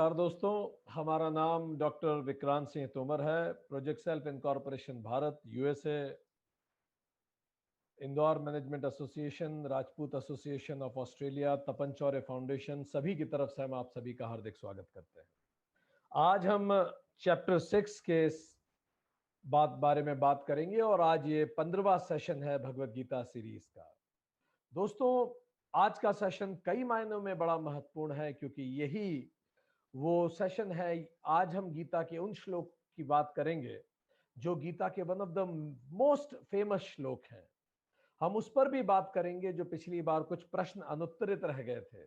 नमस्कार दोस्तों, हमारा नाम डॉक्टर विक्रांत सिंह तोमर है। Project self incorporation Bharat, USA, Indore management association, Rajput association of Australia, Tapan Chaure foundation, सभी की तरफ से हम आप सभी का हार्दिक स्वागत करते हैं। आज हम चैप्टर 6 के बारे में बात करेंगे और आज ये 15वां सेशन है भगवत गीता सीरीज का। दोस्तों, आज का सेशन कई मायनों में बड़ा महत्वपूर्ण है क्योंकि यही वो सेशन है। आज हम गीता के उन श्लोक की बात करेंगे जो गीता के one of the most famous श्लोक हैं। हम उस पर भी बात करेंगे जो पिछली बार कुछ प्रश्न अनुत्तरित रह गए थे।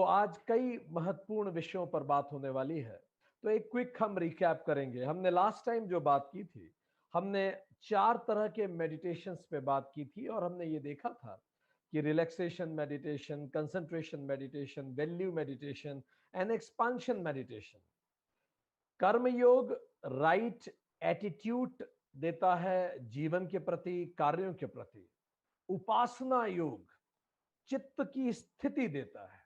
आज कई महत्वपूर्ण विषयों पर बात होने वाली है। तो एक क्विक हम रिकैप करेंगे। हमने लास्ट टाइम जो बात की थी, हमने 4 तरह के मेडिटेशंस पे बात की थी और हमने ये देखा था कि relaxation meditation, concentration meditation, value meditation and expansion meditation. कर्मयोग राइट एटीट्यूड देता है जीवन के प्रति, कार्यों के प्रति। उपासना योग चित्त की स्थिति देता है।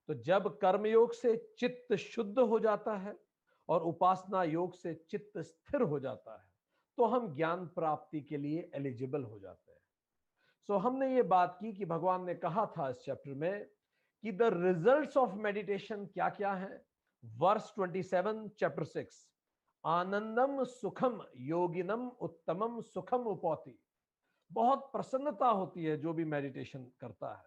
तो जब कर्मयोग से चित्त शुद्ध हो जाता है और उपासना योग से चित्त स्थिर हो जाता है तो हम ज्ञान प्राप्ति के लिए एलिजिबल हो जाते हैं। हमने ये बात की कि भगवान ने कहा था इस चैप्टर में कि द रिजल्ट्स ऑफ मेडिटेशन क्या क्या है। वर्स 27 चैप्टर 6, आनंदम सुखम योगिनम उत्तमम सुखम उपौति। बहुत प्रसन्नता होती है जो भी मेडिटेशन करता है,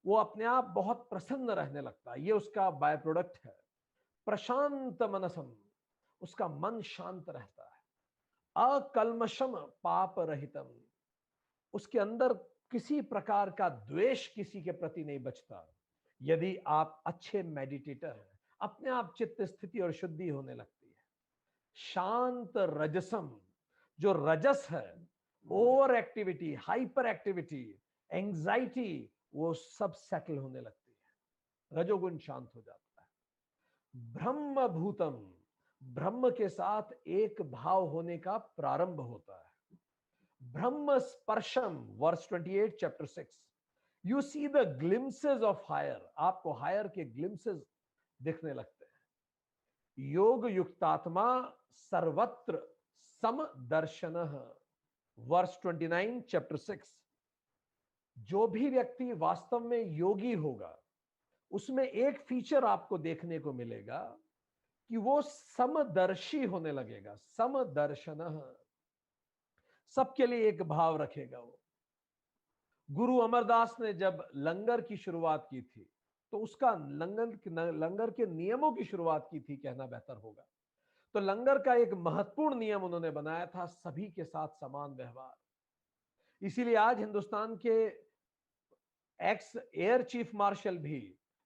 वो अपने आप बहुत प्रसन्न रहने लगता है। ये उसका बाय प्रोडक्ट है। प्रशांत मनसम, उसका मन शांत रहता है। अकल्मषम पाप रहितम, उसके अंदर किसी प्रकार का द्वेष किसी के प्रति नहीं बचता। यदि आप अच्छे मेडिटेटर हैं, अपने आप चित्त स्थिति और शुद्धि होने लगती है। शांत रजसम, जो रजस है, over activity, hyper activity, anxiety, वो सब सेटल होने लगती है। रजोगुण शांत हो जाता है। ब्रह्म भूतम, ब्रह्म के साथ एक भाव होने का प्रारंभ होता है। ब्रह्म स्पर्शम, verse 28 chapter 6, you see the glimpses of higher, आपको हायर के ग्लिम्सेस दिखने लगते हैं। योग युक्तात्मा सर्वत्र समदर्शन, वर्स 29 चैप्टर 6, जो भी व्यक्ति वास्तव में योगी होगा उसमें एक फीचर आपको देखने को मिलेगा कि वो समदर्शी होने लगेगा। समदर्शन, सबके लिए एक भाव रखेगा वो। गुरु अमरदास ने जब लंगर की शुरुआत की थी तो उसका लंगर के नियमों की शुरुआत की थी, कहना बेहतर होगा। तो लंगर का एक महत्वपूर्ण नियम उन्होंने बनाया था, सभी के साथ समान व्यवहार। इसीलिए आज हिंदुस्तान के एक्स एयर चीफ मार्शल भी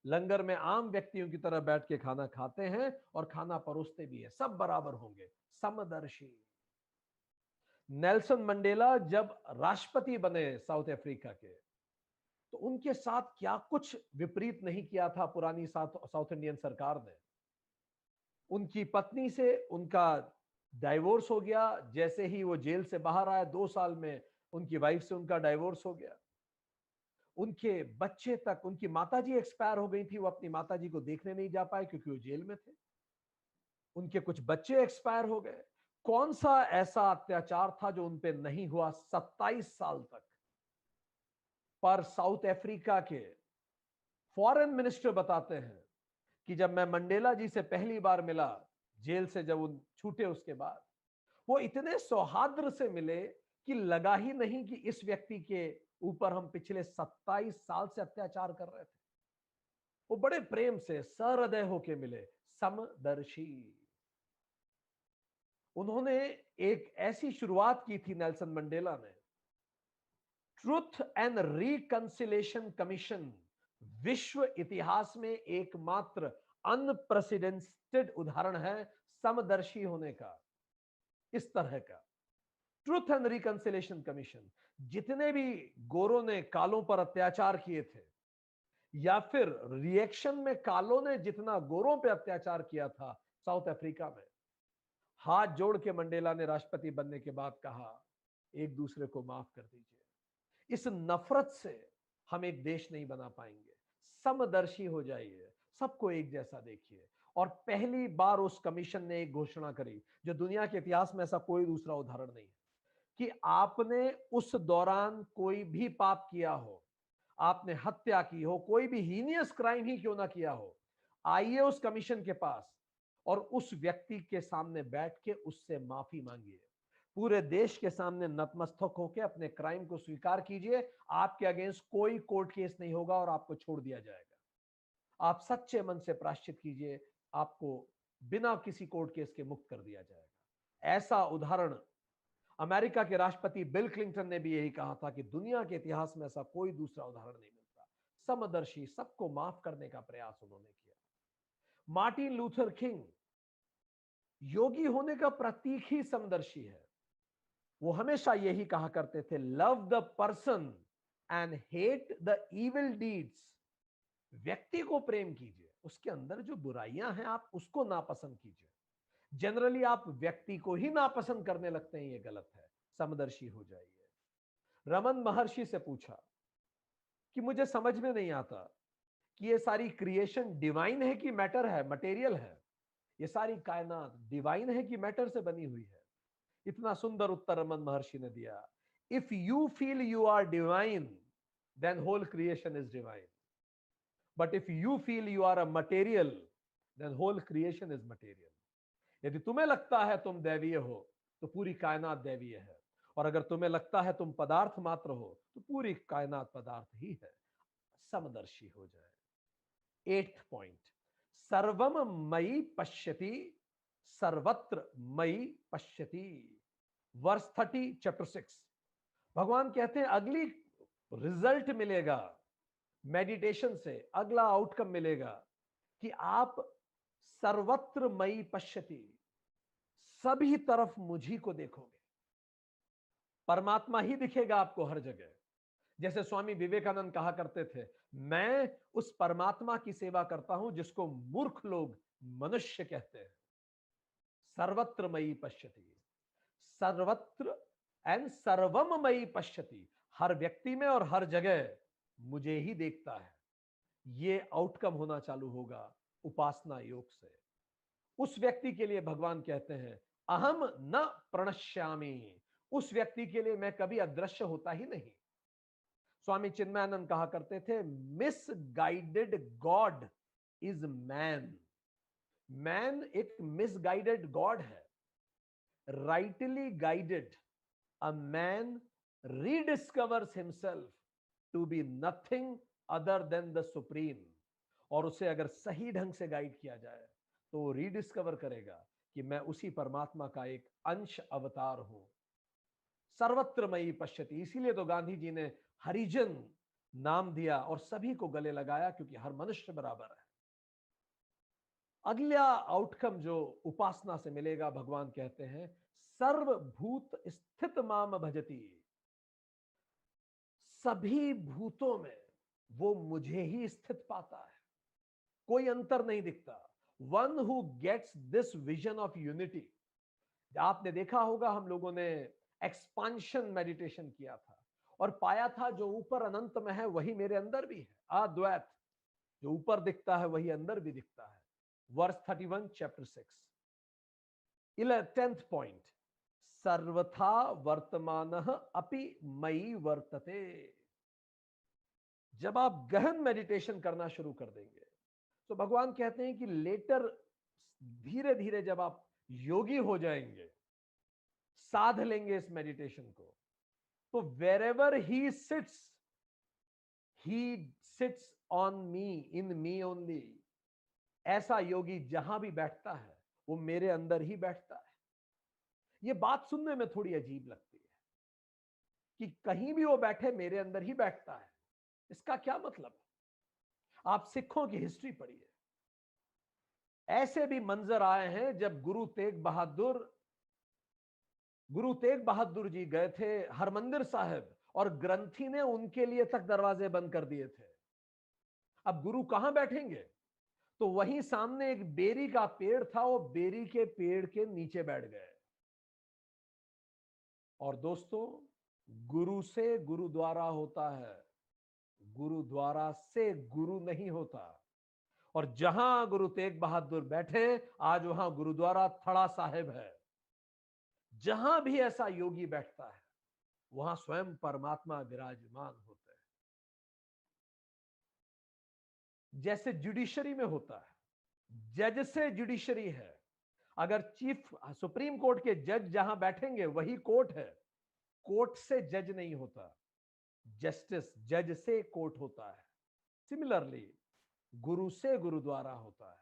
लंगर में आम व्यक्तियों की तरह बैठ के खाना खाते हैं और खाना परोसते भी है। सब बराबर होंगे, समदर्शी। नेल्सन मंडेला जब राष्ट्रपति बने साउथ अफ्रीका के, तो उनके साथ क्या कुछ विपरीत नहीं किया था पुरानी साउथ इंडियन सरकार ने। उनकी पत्नी से उनका डाइवोर्स हो गया। जैसे ही वो जेल से बाहर आए 2 साल में उनकी वाइफ से उनका डाइवोर्स हो गया। उनके बच्चे तक, उनकी माताजी एक्सपायर हो गई थी, वो अपनी माताजी को देखने नहीं जा पाए क्योंकि वो जेल में थे। उनके कुछ बच्चे एक्सपायर हो गए। कौन सा ऐसा अत्याचार था जो उन पे नहीं हुआ 27 साल तक। पर साउथ अफ्रीका के फॉरेन मिनिस्टर बताते हैं कि जब मैं मंडेला जी से पहली बार मिला, जेल से जब वो छूटे उसके बाद, वो इतने सौहार्द से मिले कि लगा ही नहीं कि इस व्यक्ति के ऊपर हम पिछले 27 साल से अत्याचार कर रहे थे। वो बड़े प्रेम से सहृदय होके मिले, समदर्शी। उन्होंने एक ऐसी शुरुआत की थी नेल्सन मंडेला ने, ट्रूथ एंड रिकंसिलेशन कमीशन, विश्व इतिहास में एकमात्र अनप्रेसिडेंटेड उदाहरण है समदर्शी होने का। इस तरह का ट्रूथ एंड रिकंसिलेशन कमीशन, जितने भी गोरों ने कालों पर अत्याचार किए थे या फिर रिएक्शन में कालों ने जितना गोरों पे अत्याचार किया था साउथ अफ्रीका में, हाथ जोड़ के मंडेला ने राष्ट्रपति बनने के बाद कहा, एक दूसरे को माफ कर दीजिए। इस नफरत से हम एक देश नहीं बना पाएंगे। समदर्शी हो जाइए, सबको एक जैसा देखिए। और पहली बार उस कमीशन ने एक घोषणा करी, जो दुनिया के इतिहास में ऐसा कोई दूसरा उदाहरण नहीं है, कि आपने उस दौरान कोई भी पाप किया हो, आपने हत्या की हो, कोई भी हीनियस क्राइम ही क्यों ना किया हो, आइए उस कमीशन के पास और उस व्यक्ति के सामने बैठ के उससे माफी मांगिए। पूरे देश के सामने नतमस्तक होकर अपने क्राइम को स्वीकार कीजिए। आपके अगेंस्ट कोई कोर्ट केस नहीं होगा और आपको छोड़ दिया जाएगा। आप सच्चे मन से प्रायश्चित कीजिए, आपको बिना किसी कोर्ट केस के मुक्त कर दिया जाएगा। ऐसा उदाहरण अमेरिका के राष्ट्रपति बिल क्लिंटन ने भी यही कहा था कि दुनिया के इतिहास में ऐसा कोई दूसरा उदाहरण नहीं मिलता। समदर्शी, सबको माफ करने का प्रयास उन्होंने किया। मार्टिन लूथर किंग योगी होने का प्रतीक ही समदर्शी है। वो हमेशा यही कहा करते थे, love the person and hate the evil deeds. व्यक्ति को प्रेम कीजिए, उसके अंदर जो बुराइयां हैं आप उसको नापसंद कीजिए। जनरली आप व्यक्ति को ही नापसंद करने लगते हैं, ये गलत है। समदर्शी हो जाइए। रमन महर्षि से पूछा कि मुझे समझ में नहीं आता कि ये सारी क्रिएशन डिवाइन है कि मैटर है, मटेरियल है। ये सारी कायनात डिवाइन है कि मैटर से बनी हुई है? इतना सुंदर उत्तर रमन महर्षि ने दिया, if you feel you are divine then whole creation is divine, but if you feel you are a material then whole creation is material. यदि तुम्हें लगता है तुम दैवीय हो तो पूरी कायनात दैवीय है, और अगर तुम्हें लगता है तुम पदार्थ मात्र हो तो पूरी कायनात पदार्थ ही है। समदर्शी हो जाए। 8th पॉइंट, सर्वम मयि पश्यति, सर्वत्र मयि पश्यति। Verse 30 chapter 6। भगवान कहते हैं अगली रिजल्ट मिलेगा मेडिटेशन से, अगला आउटकम मिलेगा कि आप सर्वत्र मयि पश्यति, सभी तरफ मुझी को देखोगे। परमात्मा ही दिखेगा आपको हर जगह। जैसे स्वामी विवेकानंद कहा करते थे, मैं उस परमात्मा की सेवा करता हूं जिसको मूर्ख लोग मनुष्य कहते हैं। सर्वत्र मयि पश्यति, सर्वत्र एंड सर्वम मयि पश्यति, हर व्यक्ति में और हर जगह मुझे ही देखता है। ये आउटकम होना चालू होगा उपासना योग से। उस व्यक्ति के लिए भगवान कहते हैं अहम न प्रणश्यामि, उस व्यक्ति के लिए मैं कभी अदृश्य होता ही नहीं। स्वामी चिन्मयानंद कहा करते थे, misguided God is man. Man एक मिसगाइडेड गॉड है। Rightly guided a man rediscovers himself to be nothing other than the supreme. और उसे अगर सही ढंग से गाइड किया जाए तो वो रीडिस्कवर करेगा कि मैं उसी परमात्मा का एक अंश अवतार हूं। सर्वत्र मयि पश्यति, इसीलिए तो गांधी जी ने हरिजन नाम दिया और सभी को गले लगाया, क्योंकि हर मनुष्य बराबर है। अगला आउटकम जो उपासना से मिलेगा, भगवान कहते हैं सर्वभूत स्थित माम भजति, सभी भूतों में वो मुझे ही स्थित पाता है, कोई अंतर नहीं दिखता। One who gets this vision of unity. आपने देखा होगा हम लोगों ने एक्सपांशन मेडिटेशन किया था और पाया था जो ऊपर अनंत में है वही मेरे अंदर भी है। अद्वैत, जो ऊपर दिखता है वही अंदर भी दिखता है। Verse 31 chapter 6। 10th पॉइंट, सर्वथा वर्तमानः अपि मयि वर्तते। जब आप गहन मेडिटेशन करना शुरू कर देंगे तो भगवान कहते हैं कि लेटर धीरे धीरे जब आप योगी हो जाएंगे, साध लेंगे इस मेडिटेशन को, तो wherever he sits on me, in me only. ऐसा योगी जहां भी बैठता है वो मेरे अंदर ही बैठता है। ये बात सुनने में थोड़ी अजीब लगती है कि कहीं भी वो बैठे मेरे अंदर ही बैठता है। इसका क्या मतलब है? आप सिखों की हिस्ट्री पढ़िए, ऐसे भी मंजर आए हैं जब गुरु तेग बहादुर जी गए थे हरमंदिर साहिब और ग्रंथी ने उनके लिए तक दरवाजे बंद कर दिए थे। अब गुरु कहां बैठेंगे? तो वहीं सामने एक बेरी का पेड़ था, वो बेरी के पेड़ के नीचे बैठ गए। और दोस्तों, गुरु से गुरुद्वारा होता है, गुरुद्वारा से गुरु नहीं होता। और जहां गुरु तेग बहादुर बैठे, आज वहां गुरुद्वारा थड़ा साहिब है। जहां भी ऐसा योगी बैठता है, वहां स्वयं परमात्मा विराजमान होते हैं। जैसे जुडिशरी में होता है, जज से जुडिशरी है। अगर चीफ सुप्रीम कोर्ट के जज जहां बैठेंगे वही कोर्ट है। कोर्ट से जज नहीं होता, जस्टिस जज से कोर्ट होता है। सिमिलरली गुरु से गुरुद्वारा होता है।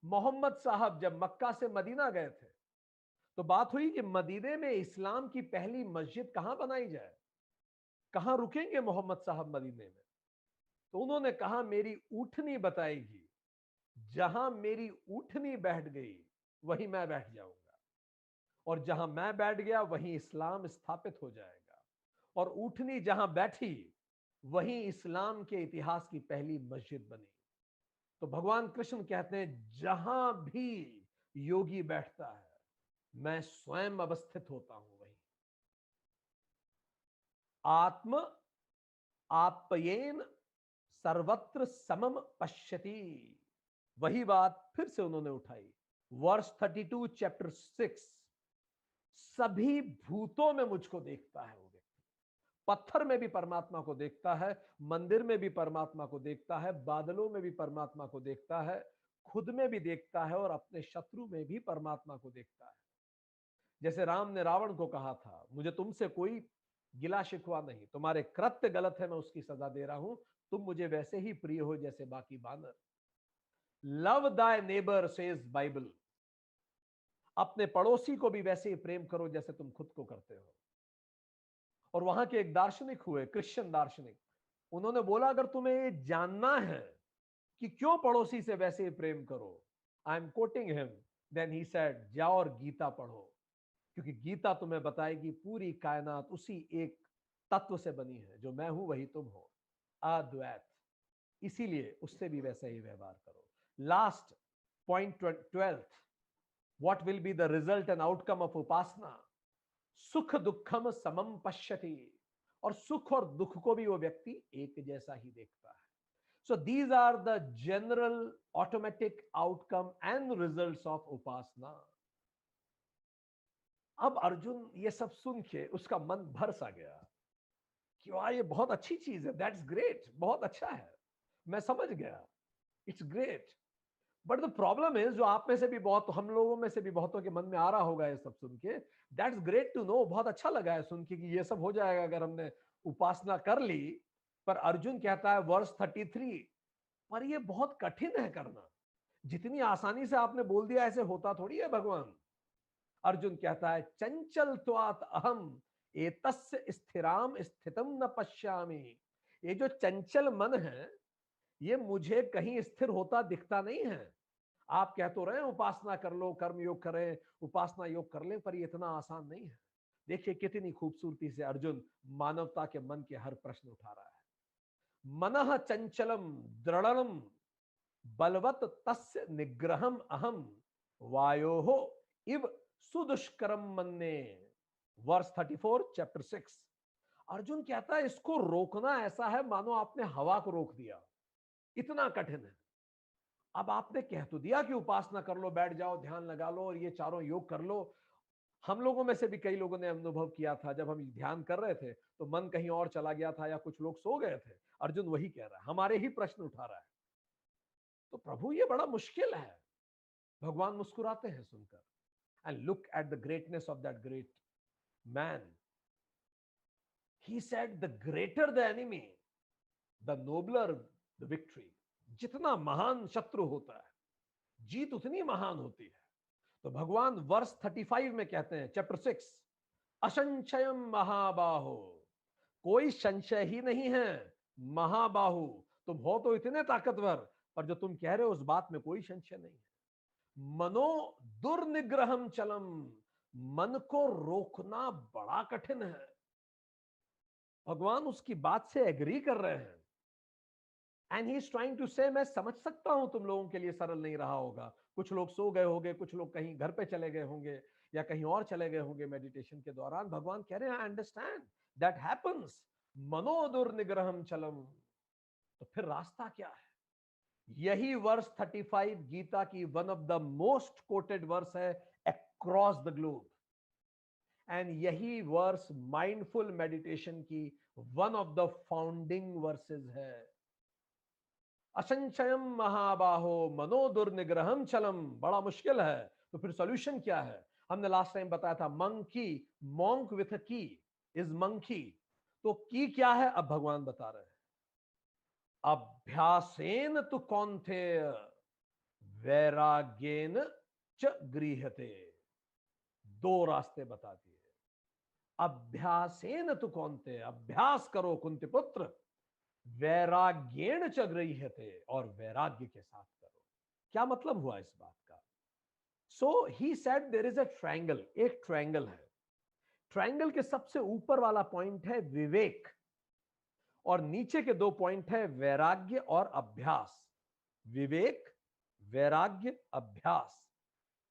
मोहम्मद साहब जब मक्का से मदीना गए थे, तो बात हुई कि मदीने में इस्लाम की पहली मस्जिद कहां बनाई जाए, कहां रुकेंगे मोहम्मद साहब मदीने में। तो उन्होंने कहा मेरी ऊठनी बताएगी, जहां मेरी ऊठनी बैठ गई वहीं मैं बैठ जाऊंगा, और जहां मैं बैठ गया वहीं इस्लाम स्थापित हो जाएगा। और ऊठनी जहां बैठी वहीं इस्लाम के इतिहास की पहली मस्जिद बनी। तो भगवान कृष्ण कहते हैं जहां भी योगी बैठता है, मैं स्वयं अवस्थित होता हूं वहीं। आत्म आप्येन सर्वत्र समम पश्यति। वही बात फिर से उन्होंने उठाई, वर्ष 32 चैप्टर 6। सभी भूतों में मुझको देखता है वो व्यक्ति। पत्थर में भी परमात्मा को देखता है, मंदिर में भी परमात्मा को देखता है, बादलों में भी परमात्मा को देखता है, खुद में भी देखता है, और अपने शत्रु में भी परमात्मा को देखता है। जैसे राम ने रावण को कहा था, मुझे तुमसे कोई गिला शिकवा नहीं, तुम्हारे कृत्य गलत है, मैं उसकी सजा दे रहा हूं, तुम मुझे वैसे ही प्रिय हो जैसे बाकी बानर। लव दाय नेबर सेज बाइबल। अपने पड़ोसी को भी वैसे ही प्रेम करो जैसे तुम खुद को करते हो। और वहां के एक दार्शनिक हुए, क्रिश्चियन दार्शनिक, उन्होंने बोला अगर तुम्हें ये जानना है कि क्यों पड़ोसी से वैसे ही प्रेम करो, I am quoting him, then he said जाओ और गीता पढ़ो, क्योंकि गीता तुम्हें बताएगी पूरी कायनात उसी एक तत्व से बनी है, जो मैं हूं वही तुम हो, अद्वैत। इसीलिए उससे भी वैसे ही व्यवहार करो। Last point 12th, what will be the result and outcome of उपासना? सुख दुखम समम पश्यति। और सुख और दुख को भी वो व्यक्ति एक जैसा ही देखता है। So these are the general automatic outcome and results of उपासना। अब अर्जुन ये सब सुन के उसका मन भर सा गया कि वाह ये बहुत अच्छी चीज है, दैट्स ग्रेट, बहुत अच्छा है, मैं समझ गया, it's great. But the problem is, जो आप में से भी बहुत, हम लोगों में से भी बहुतों के मन में आ रहा होगा ये सब सुन के, दैट्स ग्रेट टू नो, बहुत अच्छा लगा है सुन के कि ये सब हो जाएगा अगर हमने उपासना कर ली। पर अर्जुन कहता है वर्ष 33, पर ये बहुत कठिन है करना। जितनी आसानी से आपने बोल दिया ऐसे होता थोड़ी है भगवान। अर्जुन कहता है चंचल त्वात अहम एतस्य स्थिराम स्थितम न पश्यामि। ये जो चंचल मन है, ये मुझे कहीं स्थिर होता दिखता नहीं है। आप कह तो रहे हैं उपासना कर लो, कर्म योग करें, उपासना योग कर लें, पर ये इतना आसान नहीं है। देखिए कितनी खूबसूरती से अर्जुन मानवता के मन के हर प्रश्न उठा रहा है। मनः चंचलम दृढ़म बलवत तस्य निग्रहम अहम वायोहो इव सुदुष्करम मन्ने। Verse 34 chapter 6। अर्जुन कहता है इसको रोकना ऐसा है मानो आपने हवा को रोक दिया, इतना कठिन है। अब आपने कह तो दिया कि उपासना कर लो, बैठ जाओ, ध्यान लगा लो और ये चारों योग कर लो। हम लोगों में से भी कई लोगों ने अनुभव किया था, जब हम ध्यान कर रहे थे तो मन कहीं और चला गया था या कुछ लोग सो गए थे। अर्जुन वही कह रहा है, हमारे ही प्रश्न उठा रहा है। तो प्रभु ये बड़ा मुश्किल है। भगवान मुस्कुराते हैं सुनकर, and look at the greatness of that great man. He said the greater the enemy the नोबलर the victory. जितना महान शत्रु होता है, जीत उतनी महान होती है। तो भगवान वर्ष 35 में कहते हैं, चैप्टर 6, असंशयम महाबाहो। कोई संशय ही नहीं है, महाबाहु, तुम हो तो इतने ताकतवर, पर जो तुम कह रहे हो उस बात में कोई संशय नहीं है। मनो दुर्निग्रहम चलम। मन को रोकना बड़ा कठिन है। भगवान उसकी बात से एग्री कर रहे हैं। And he is trying to say, मैं समझ सकता हूं तुम लोगों के लिए सरल नहीं रहा होगा। कुछ लोग सो गए होंगे, कुछ लोग कहीं घर पे चले गए होंगे या कहीं और चले गए होंगे मेडिटेशन के दौरान। भगवान कह रहे हैं आई अंडरस्टैंड दैट हैपेंस। मनोदुर निग्रहम चलम। तो फिर रास्ता क्या है? यही वर्स 35 गीता की one of the most quoted verse है अक्रॉस द ग्लोब, एंड यही वर्स माइंडफुल मेडिटेशन की one of the founding verses है। असंशयम महाबाहो मनो दुर्निग्रहम चलम, बड़ा मुश्किल है, तो फिर सॉल्यूशन क्या है? हमने लास्ट टाइम बताया था मंकी, मॉन्क विथ की इज मंकी, तो की क्या है अब भगवान बता रहे हैं। अभ्यासेन तु कौन्थे वैराग्येन च गृह्यते, दो रास्ते बता दिए। अभ्यासेन तु कौन्ते, अभ्यास करो कुंती पुत्र, वैराग्येण च गृह्यते, और वैराग्य के साथ करो। क्या मतलब हुआ इस बात का? So he said there is a triangle, एक ट्रायंगल है, ट्रायंगल के सबसे ऊपर वाला पॉइंट है विवेक, और नीचे के दो पॉइंट है वैराग्य और अभ्यास। विवेक, वैराग्य, अभ्यास।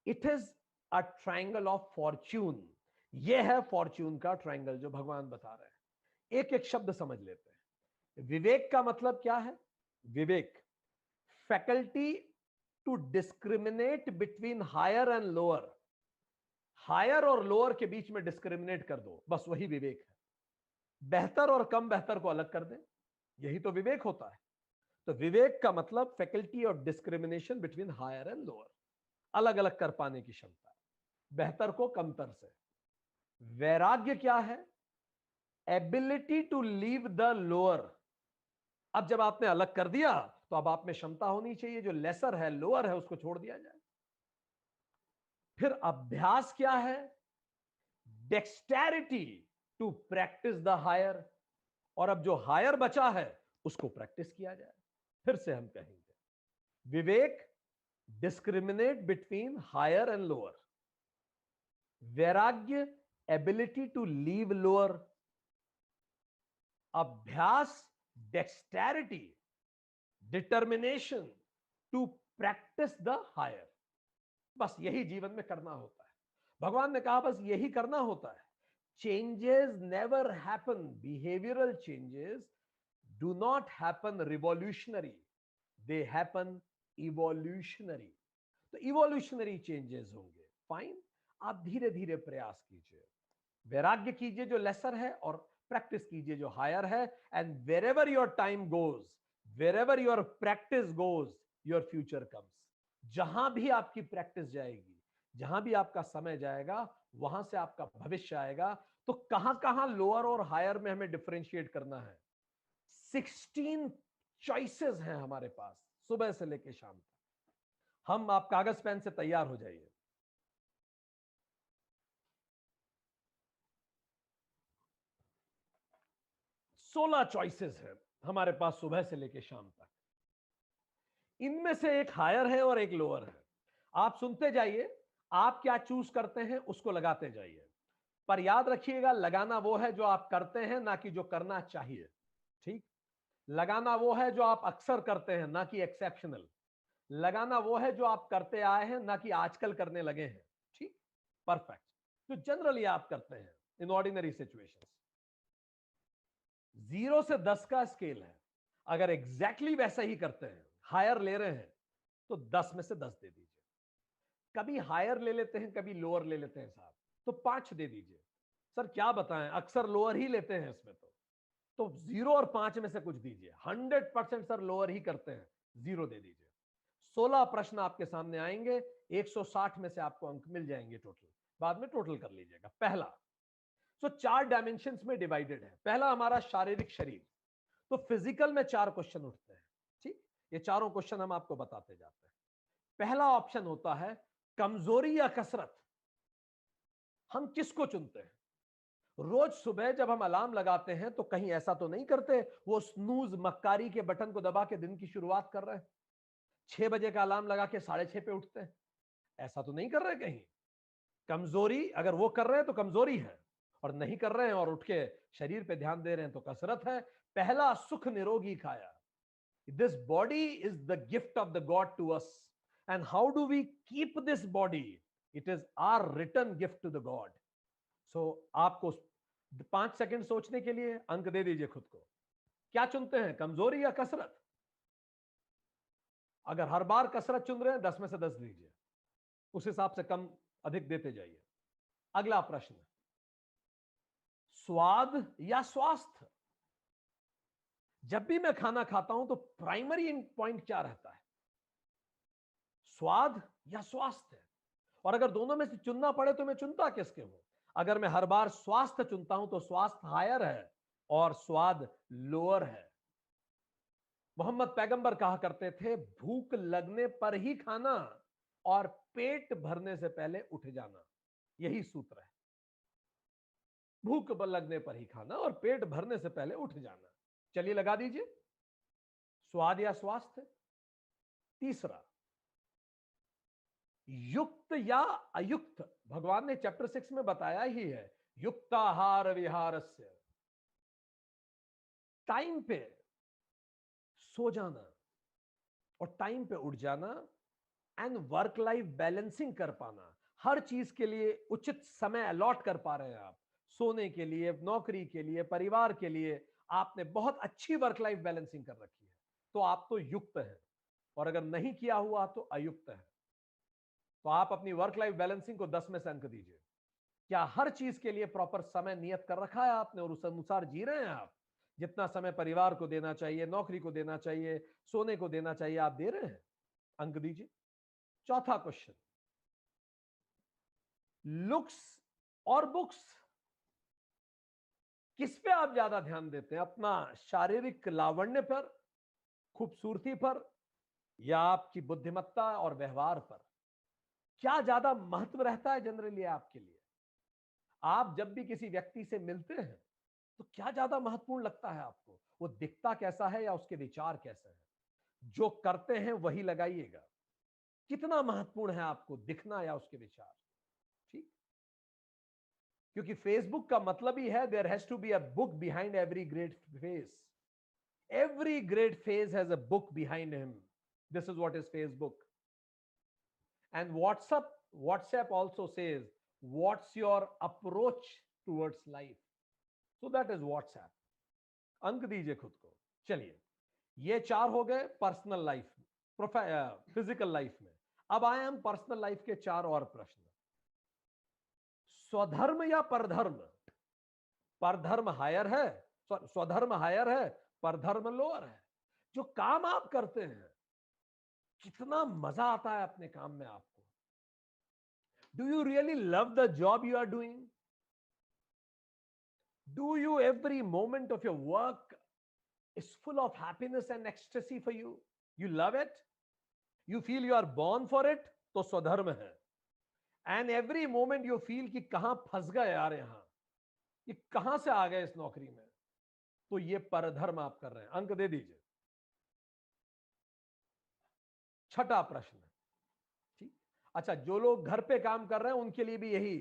It is a triangle of Fortune. यह है फॉर्च्यून का ट्रायंगल जो भगवान बता रहे हैं। एक एक शब्द समझ लेते हैं। विवेक का मतलब क्या है? विवेक, faculty to discriminate between higher and lower, higher और लोअर के बीच में डिस्क्रिमिनेट कर दो, बस वही विवेक है। बेहतर और कम बेहतर को अलग कर दें, यही तो विवेक होता है। तो विवेक का मतलब faculty of discrimination between higher and lower, अलग अलग कर पाने की क्षमता, बेहतर को कमतर से। वैराग्य क्या है? Ability to leave the lower. अब जब आपने अलग कर दिया तो अब आप में क्षमता होनी चाहिए, जो लेसर है, लोअर है, उसको छोड़ दिया जाए। फिर अभ्यास क्या है? Dexterity to practice the higher, और अब जो हायर बचा है उसको प्रैक्टिस किया जाए। फिर से हम कहेंगे, विवेक discriminate between higher and lower, वैराग्य एबिलिटी टू लीव लोअर, अभ्यास dexterity, determination to practice the higher. बस यही जीवन में करना होता है। भगवान ने कहा बस यही करना होता है। Changes never happen, behavioural changes do not happen revolutionary, they happen evolutionary. तो इवोल्यूशनरी चेंजेस होंगे, फाइन। आप धीरे धीरे प्रयास कीजिए, वैराग्य कीजिए जो लेसर है, और प्रैक्टिस कीजिए जो हायर है। And wherever your time goes, wherever your practice goes, your future comes. जहां भी आपकी प्रैक्टिस जाएगी, जहां भी आपका समय जाएगा, वहां से आपका भविष्य आएगा। तो कहां कहां लोअर और हायर में हमें डिफरेंशिएट करना है? 16 चॉइसेस हैं हमारे पास, सुबह से लेकर शाम तक। हम, आप कागज पेन से तैयार हो जाइए। 16 चॉइसेस है हमारे पास सुबह से लेकर शाम तक। इनमें से एक हायर है और एक लोअर है। आप सुनते जाइए, आप क्या चूज करते हैं उसको लगाते जाइए। पर याद रखिएगा, लगाना वो है जो आप करते हैं, ना कि जो करना चाहिए। ठीक? लगाना वो है जो आप अक्सर करते हैं, ना कि एक्सेप्शनल। लगाना वो है जो आप करते आए हैं, ना कि आजकल करने लगे हैं। ठीक? परफेक्ट। जो जनरली आप करते हैं इन ऑर्डिनरी सिचुएशंस। 0 से 10 का स्केल है। अगर एग्जैक्टली वैसा ही करते हैं, हायर ले रहे हैं, तो 10 में से 10 दे दीजिए। कभी हायर ले लेते हैं, कभी लोअर ले लेते हैं साहब, तो 5 दे दीजिए। सर क्या बताएं, अक्सर लोअर ही लेते हैं इसमें, तो 0 और 5 में से कुछ दीजिए। 100% सर लोअर ही करते हैं, 0 दे दीजिए। 16 प्रश्न आपके सामने आएंगे, 160 में से आपको अंक मिल जाएंगे टोटल, बाद में टोटल कर लीजिएगा। पहला, सो 4 डायमेंशंस में डिवाइडेड है। पहला हमारा शारीरिक शरीर, तो फिजिकल में 4 क्वेश्चन उठते हैं। ठीक? ये चारों क्वेश्चन हम आपको बताते जाते हैं। पहला ऑप्शन होता है कमजोरी या कसरत। हम किसको चुनते हैं? रोज सुबह जब हम अलार्म लगाते हैं तो कहीं ऐसा तो नहीं करते वो स्नूज मक्कारी के बटन को दबा के दिन की शुरुआत कर रहे हैं? 6 बजे का अलार्म लगा के 6:30 पे उठते हैं, ऐसा तो नहीं कर रहे कहीं? कमजोरी, अगर वो कर रहे हैं तो कमजोरी है, और नहीं कर रहे हैं और उठ के शरीर पे ध्यान दे रहे हैं तो कसरत है। पहला, सुख निरोगी काया। This body is the gift of the God to us. And how do we keep this body? It is our return gift to the God. So आपको 5 सेकंड सोचने के लिए अंक दे दीजिए खुद को। क्या चुनते हैं, कमजोरी या कसरत? अगर हर बार कसरत चुन रहे हैं 10 में से 10 दीजिए, उस हिसाब से कम अधिक देते जाइए। अगला प्रश्न, स्वाद या स्वास्थ्य? जब भी मैं खाना खाता हूं तो प्राइमरी पॉइंट क्या रहता है, स्वाद या स्वास्थ्य? और अगर दोनों में से चुनना पड़े तो मैं चुनता किसके हूं? अगर मैं हर बार स्वास्थ्य चुनता हूं तो स्वास्थ्य हायर है और स्वाद लोअर है। मोहम्मद पैगंबर कहा करते थे, भूख लगने पर ही खाना और पेट भरने से पहले उठ जाना। यही सूत्र है, भूख लगने पर ही खाना और पेट भरने से पहले उठ जाना। चलिए लगा दीजिए, स्वाद या स्वास्थ्य। तीसरा, युक्त या अयुक्त? भगवान ने चैप्टर 6 में बताया ही है, युक्ताहार विहारस्य, टाइम पे सो जाना और टाइम पे उठ जाना, एंड वर्क लाइफ बैलेंसिंग कर पाना। हर चीज के लिए उचित समय अलॉट कर पा रहे हैं आप, सोने के लिए, नौकरी के लिए, परिवार के लिए। आपने बहुत अच्छी वर्क लाइफ बैलेंसिंग कर रखी है, तो आप तो युक्त हैं। और अगर नहीं किया हुआ तो अयुक्त है। तो आप अपनी वर्क लाइफ बैलेंसिंग को 10 में से अंक दीजिए। क्या हर चीज के लिए प्रॉपर समय नियत कर रखा है आपने और उस अनुसार जी रहे हैं आप? जितना समय परिवार को देना चाहिए, नौकरी को देना चाहिए, सोने को देना चाहिए, आप दे रहे हैं? अंक दीजिए। चौथा क्वेश्चन, लुक्स और बुक्स? किस पे आप ज्यादा ध्यान देते हैं, अपना शारीरिक लावण्य पर, खूबसूरती पर, या आपकी बुद्धिमत्ता और व्यवहार पर? क्या ज्यादा महत्व रहता है जनरली आपके लिए? आप जब भी किसी व्यक्ति से मिलते हैं तो क्या ज्यादा महत्वपूर्ण लगता है आपको, वो दिखता कैसा है या उसके विचार कैसे हैं? जो करते हैं वही लगाइएगा। कितना महत्वपूर्ण है आपको दिखना या उसके विचार? ठीक, क्योंकि फेसबुक का मतलब ही है, there has to be a book behind every great face. Every great face has a book behind him. This is what is Facebook. And WhatsApp also says, what's your approach towards life? So that is WhatsApp. अंक दीजिए खुद को। चलिए, ये 4 हो गए personal life, physical life में। अब आए हम पर्सनल लाइफ के 4 और प्रश्न। स्वधर्म या परधर्म? परधर्म हायर है, स्वधर्म हायर है, परधर्म लोअर है। जो काम आप करते हैं, कितना मजा आता है अपने काम में आपको? Do you really love the job you are doing? Do you every moment of your work is full of happiness and ecstasy for you? You love it? You feel you are born for it? तो स्वधर्म है। And every moment you feel कि कहां फंस गए यार, यहां ये कहां से आ गए इस नौकरी में, तो ये परधर्म आप कर रहे हैं। अंक दे दीजिए। छठा प्रश्न, ठीक। अच्छा, जो लोग घर पे काम कर रहे हैं उनके लिए भी यही,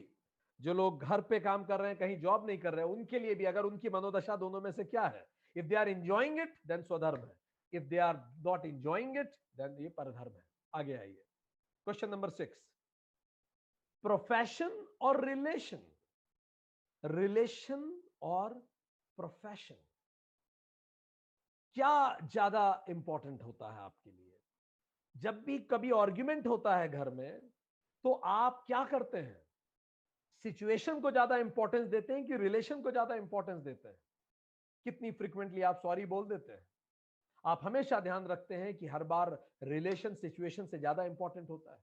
जो लोग घर पे काम कर रहे हैं, कहीं जॉब नहीं कर रहे हैं, उनके लिए भी अगर उनकी मनोदशा दोनों में से क्या है, if they are enjoying it then स्वधर्म है, if they are not enjoying it then ये परधर्म है। आगे आइए, क्वेश्चन नंबर 6, प्रोफेशन और रिलेशन? रिलेशन और प्रोफेशन, क्या ज्यादा इंपॉर्टेंट होता है आपके लिए? जब भी कभी आर्ग्यूमेंट होता है घर में, तो आप क्या करते हैं? सिचुएशन को ज्यादा इंपॉर्टेंस देते हैं कि रिलेशन को ज्यादा इंपॉर्टेंस देते हैं? कितनी फ्रीक्वेंटली आप सॉरी बोल देते हैं? आप हमेशा ध्यान रखते हैं कि हर बार रिलेशन सिचुएशन से ज्यादा इंपॉर्टेंट होता है।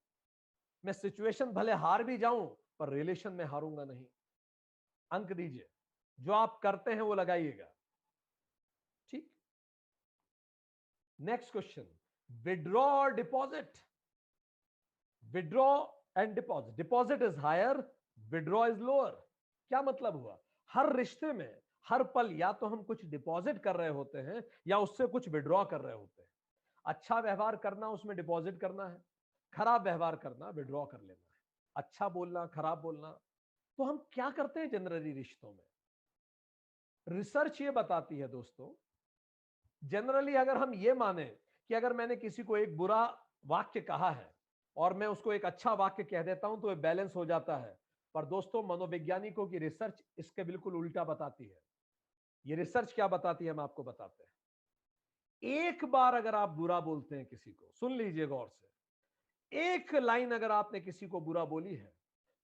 मैं सिचुएशन भले हार भी जाऊं पर रिलेशन में हारूंगा नहीं। अंक दीजिए, जो आप करते हैं वो लगाइएगा। ठीक, नेक्स्ट क्वेश्चन, विड्रॉ और deposit? Withdraw and deposit, deposit is higher, withdraw is lower. क्या मतलब हुआ? हर रिश्ते में हर पल या तो हम कुछ डिपॉजिट कर रहे होते हैं या उससे कुछ विड्रॉ कर रहे होते हैं। अच्छा व्यवहार करना उसमें डिपॉजिट करना है, खराब व्यवहार करना विड्रॉ कर लेना है। अच्छा बोलना, खराब बोलना। तो हम क्या करते हैं जनरली रिश्तों में? रिसर्च ये बताती है दोस्तों, जनरली अगर हम ये माने कि अगर मैंने किसी को एक बुरा वाक्य कहा है और मैं उसको एक अच्छा वाक्य कह देता हूं तो ये बैलेंस हो जाता है। पर दोस्तों, मनोवैज्ञानिकों की रिसर्च इसके बिल्कुल उल्टा बताती है। ये रिसर्च क्या बताती है हम आपको बताते हैं। एक बार अगर आप बुरा बोलते हैं किसी को, सुन लीजिए गौर से, एक लाइन अगर आपने किसी को बुरा बोली है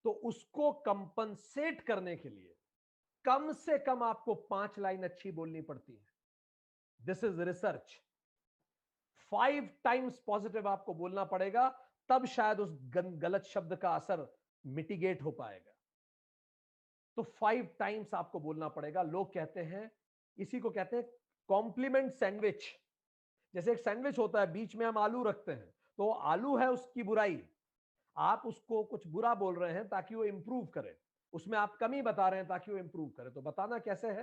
तो उसको कंपनसेट करने के लिए कम से कम आपको 5 लाइन अच्छी बोलनी पड़ती है। This is research. 5 times positive आपको बोलना पड़ेगा, तब शायद उस गलत शब्द का असर मिटिगेट हो पाएगा। तो 5 टाइम्स आपको बोलना पड़ेगा। लोग कहते हैं, इसी को कहते हैं कॉम्प्लीमेंट सैंडविच। जैसे एक सैंडविच होता है, बीच में हम आलू रखते हैं, तो आलू है उसकी बुराई, आप उसको कुछ बुरा बोल रहे हैं ताकि वो इंप्रूव करे, उसमें आप कमी बता रहे हैं ताकि वो इंप्रूव करे। तो बताना कैसे है,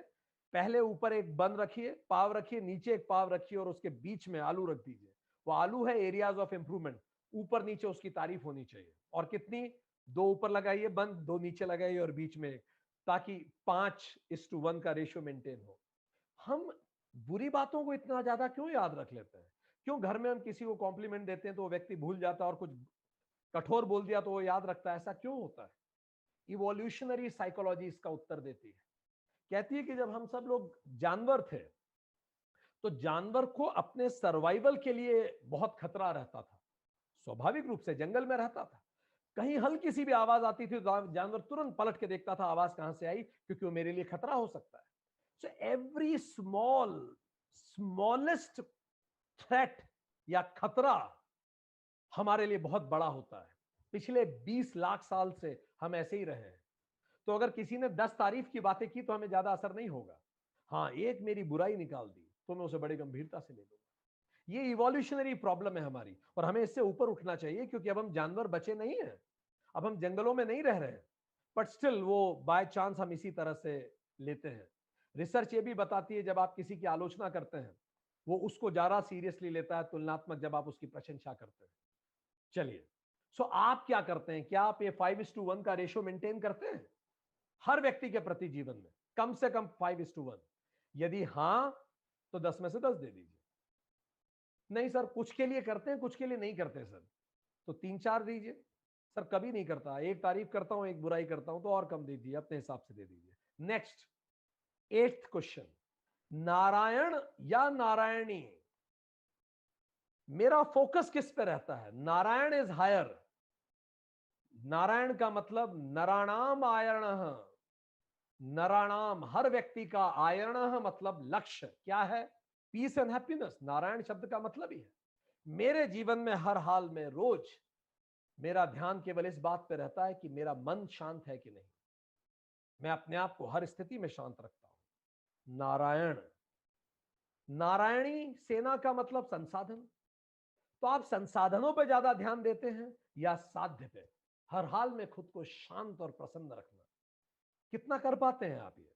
पहले ऊपर एक बन रखिए, पाव रखिए, नीचे एक पाव रखिए और उसके बीच में आलू रख दीजिए। वो आलू है एरियाज ऑफ इंप्रूवमेंट, ऊपर नीचे उसकी तारीफ होनी चाहिए। और कितनी, 2 ऊपर लगाइए बंद, 2 नीचे लगाइए और बीच में, ताकि 5:1 का रेशियो मेंटेन हो। हम बुरी बातों को इतना ज्यादा क्यों याद रख लेते हैं? क्यों घर में हम किसी को कॉम्प्लीमेंट देते हैं तो वो व्यक्ति भूल जाता है और कुछ कठोर बोल दिया तो वो याद रखता है? ऐसा क्यों होता है? इवोल्यूशनरी साइकोलॉजी इसका उत्तर देती है। कहती है कि जब हम सब लोग जानवर थे तो जानवर को अपने सर्वाइवल के लिए बहुत खतरा रहता था, स्वाभाविक रूप से जंगल में रहता था। कहीं हल्की सी भी आवाज आती थी तो जानवर तुरंत पलट के देखता था आवाज कहां से आई, क्योंकि वो मेरे लिए खतरा हो सकता है। सो एवरी स्मॉलेस्ट थ्रेट या खतरा हमारे लिए बहुत बड़ा होता है। पिछले 20 लाख साल से हम ऐसे ही रहे हैं। तो अगर किसी ने 10 तारीफ की बातें की तो हमें ज्यादा असर नहीं होगा। हाँ, एक मेरी बुराई निकाल दी तो मैं उसे बड़ी गंभीरता से ले लूंगा। ये इवोल्यूशनरी प्रॉब्लम है हमारी, और हमें इससे ऊपर उठना चाहिए, क्योंकि अब हम जानवर बचे नहीं हैं, अब हम जंगलों में नहीं रह रहे हैं। बट स्टिल वो बाय चांस हम इसी तरह से लेते हैं। रिसर्च ये भी बताती है जब आप किसी की आलोचना करते हैं वो उसको ज्यादा सीरियसली लेता है तुलनात्मक जब आप उसकी प्रशंसा करते हैं। चलिए, सो आप क्या करते हैं? क्या आप ये 5:1 का रेशियो मेंटेन करते हैं हर व्यक्ति के प्रति जीवन में? कम से कम 5:1। यदि हां तो 10 में से 10 दे दीजिए। नहीं सर, कुछ के लिए करते हैं, कुछ के लिए नहीं करते सर, तो 3-4 दीजिए। सर कभी नहीं करता, एक तारीफ करता हूं एक बुराई करता हूं, तो और कम दीजिए, अपने हिसाब से दे दीजिए। नेक्स्ट, 8th क्वेश्चन, नारायण या नारायणी, मेरा फोकस किस पे रहता है? Narayan is higher. नारायण का मतलब नराणाम आयण, नराणाम हर व्यक्ति का, आयण मतलब लक्ष्य क्या है? Piece and happiness. नारायण शब्द का मतलब ही है मेरे जीवन में हर हाल में रोज मेरा ध्यान केवल इस बात पे रहता है कि मेरा मन शांत है कि नहीं। मैं अपने आप को हर स्थिति में शांत रखता हूं। नारायण। नारायणी सेना का मतलब संसाधन। तो आप संसाधनों पर ज्यादा ध्यान देते हैं या साध्य पे? हर हाल में खुद को शांत और प्रसन्न रखना, कितना कर पाते हैं आप ये?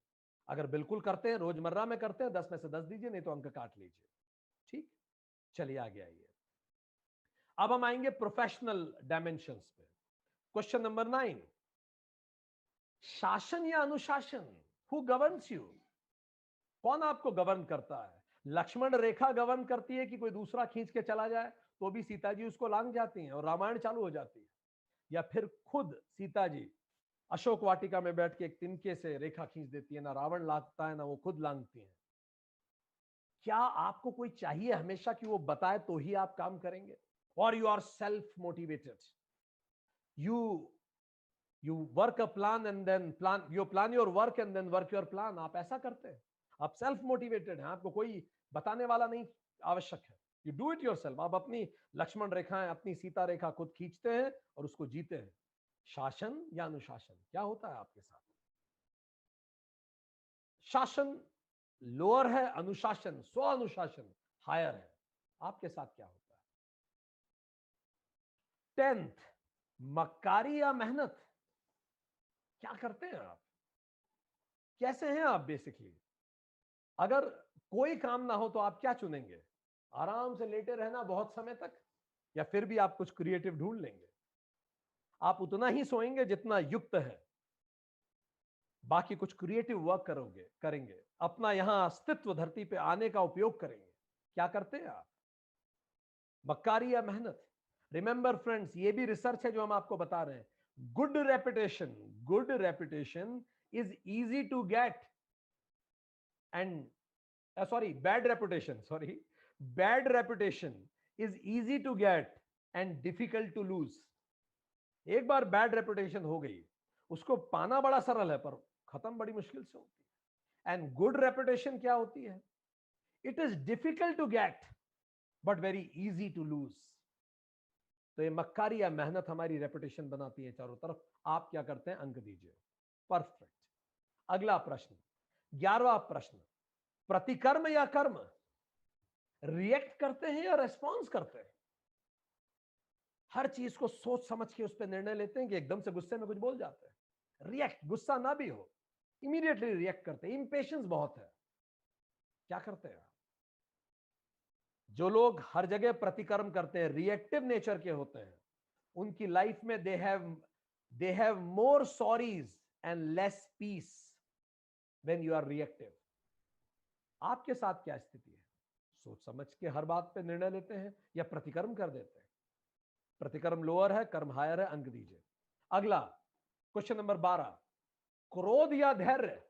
अगर बिल्कुल करते हैं, रोजमर्रा में करते हैं, 10 में से 10 दीजिए, नहीं तो अंक काट लीजिए। ठीक, चलिए आगे आइए। अब हम आएंगे प्रोफेशनल डायमेंशंस पे। क्वेश्चन नंबर 9, शासन या अनुशासन? Who governs you? कौन आपको गवर्न करता है? लक्ष्मण रेखा गवर्न करती है कि कोई दूसरा खींच के चला जाए तो भी सीता जी उसको लांग जाती हैं और रामायण चालू हो जाती है? या फिर खुद सीता जी अशोक वाटिका में बैठ के एक तिनके से रेखा खींच देती है, ना रावण लांगता है ना वो खुद लांगती है? क्या आपको कोई चाहिए हमेशा कि वो बताए तो ही आप काम करेंगे? और you are self motivated, you you work a plan and then plan, you plan your work and then work your plan? आप ऐसा करते हैं? आप सेल्फ मोटिवेटेड हैं, आपको कोई बताने वाला नहीं आवश्यक है। You do it yourself. आप अपनी लक्ष्मण रेखाएं, अपनी सीता रेखा खुद खींचते हैं और उसको जीते हैं। शासन या अनुशासन, क्या होता है आपके साथ? शासन लोअर है, अनुशासन, स्व अनुशासन हायर है। आपके साथ क्या होता है? 10th, मक्कारी या मेहनत? क्या करते हैं आप? कैसे हैं आप बेसिकली? अगर कोई काम ना हो तो आप क्या चुनेंगे? आराम से लेटे रहना बहुत समय तक, या फिर भी आप कुछ क्रिएटिव ढूंढ लेंगे? आप उतना ही सोएंगे जितना युक्त है, बाकी कुछ क्रिएटिव वर्क करेंगे, अपना यहां अस्तित्व धरती पे आने का उपयोग करेंगे। क्या करते हैं आप? मक्कारी या मेहनत? रिमेंबर फ्रेंड्स, ये भी रिसर्च है जो हम आपको बता रहे हैं। Good reputation is easy to get and, sorry, bad reputation, sorry, bad reputation is easy to get and difficult to lose. एक बार बैड रेपुटेशन हो गई, उसको पाना बड़ा सरल है पर खत्म बड़ी मुश्किल से होती है। एंड गुड रेपुटेशन क्या होती है? It is difficult to get but very easy to lose. तो ये मक्कारी या मेहनत हमारी रेपुटेशन बनाती है चारों तरफ। आप क्या करते हैं? अंक दीजिए। परफेक्ट। अगला प्रश्न, 11वां प्रश्न, प्रतिकर्म या कर्म? रिएक्ट करते हैं या रेस्पॉन्स करते हैं? हर चीज को सोच समझ के उस पर निर्णय लेते हैं कि एकदम से गुस्से में कुछ बोल जाते हैं? रिएक्ट, गुस्सा ना भी हो इमीडिएटली रिएक्ट करते हैं। इंपेशेंस बहुत है। क्या करते हैं? जो लोग हर जगह प्रतिकर्म करते हैं, रिएक्टिव नेचर के होते हैं, उनकी लाइफ में they have more sorrows and less peace when you are reactive. आपके साथ क्या स्थिति है? सोच समझ के हर बात पे निर्णय लेते हैं या प्रतिकर्म कर देते हैं? प्रतिकर्म लोअर है, कर्म हायर है, अंक दीजिए। अगला क्वेश्चन नंबर 12, क्रोध या धैर्य?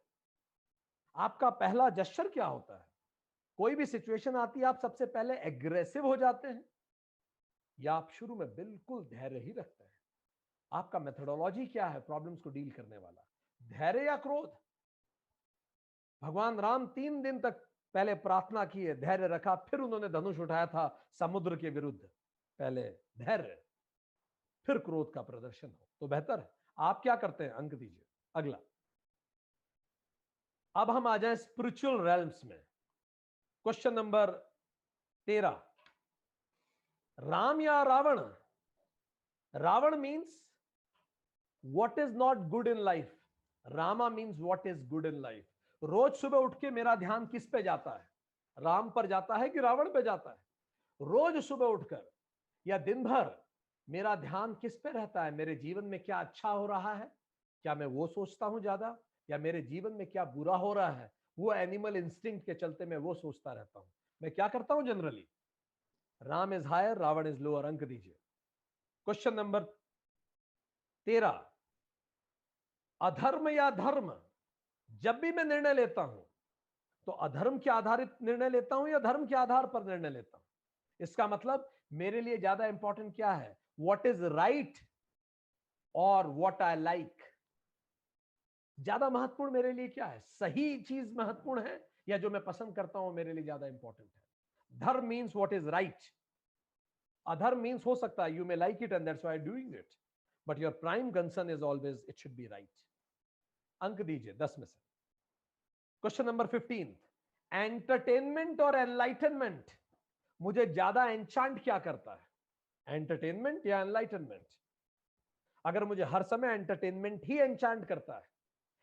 आपका पहला जेस्चर क्या होता है? कोई भी सिचुएशन आती है, आप सबसे पहले एग्रेसिव हो जाते हैं या आप शुरू में बिल्कुल धैर्य ही रखते हैं? आपका मेथोडोलॉजी क्या है प्रॉब्लम्स को डील करने वाला? धैर्य या क्रोध? भगवान राम 3 दिन तक पहले प्रार्थना की है, धैर्य रखा, फिर उन्होंने धनुष उठाया था समुद्र के विरुद्ध। पहले धैर्य फिर क्रोध का प्रदर्शन हो तो बेहतर है। आप क्या करते हैं? अंक दीजिए। अगला, अब हम आ जाएं स्पिरिचुअल रेल्म्स में। क्वेश्चन नंबर 13, राम या Ravan? Ravan means what is not good in life, Rama means what is good in life. रोज सुबह उठ के मेरा ध्यान किस पे जाता है? राम पर जाता है कि रावण पे जाता है? रोज सुबह उठकर या दिन भर मेरा ध्यान किस पे रहता है? मेरे जीवन में क्या अच्छा हो रहा है, क्या मैं वो सोचता हूं ज्यादा, या मेरे जीवन में क्या बुरा हो रहा है, वो एनिमल इंस्टिंक्ट के चलते मैं वो सोचता रहता हूं? मैं क्या करता हूं generally? Ram is higher, Ravan is lower, अंक दीजिए। क्वेश्चन नंबर 13, अधर्म या धर्म? जब भी मैं निर्णय लेता हूं तो अधर्म के आधारित निर्णय लेता हूं या धर्म के आधार पर निर्णय लेता हूं? इसका मतलब मेरे लिए ज्यादा इंपॉर्टेंट क्या है? व्हाट इज राइट और व्हाट आई लाइक? ज्यादा महत्वपूर्ण मेरे लिए क्या है? सही चीज महत्वपूर्ण है या जो मैं पसंद करता हूं मेरे लिए ज्यादा इंपॉर्टेंट है? धर्म मीन्स व्हाट इज राइट, अधर्म मीन्स हो सकता है you may like it and that's why doing it, but your prime concern is always it should be right. अंक दीजिए 10 में से। क्वेश्चन नंबर 15, एंटरटेनमेंट और एनलाइटनमेंट? मुझे ज्यादा एंचांट क्या करता है, एंटरटेनमेंट या एनलाइटनमेंट? अगर मुझे हर समय एंटरटेनमेंट ही एंचांट करता है,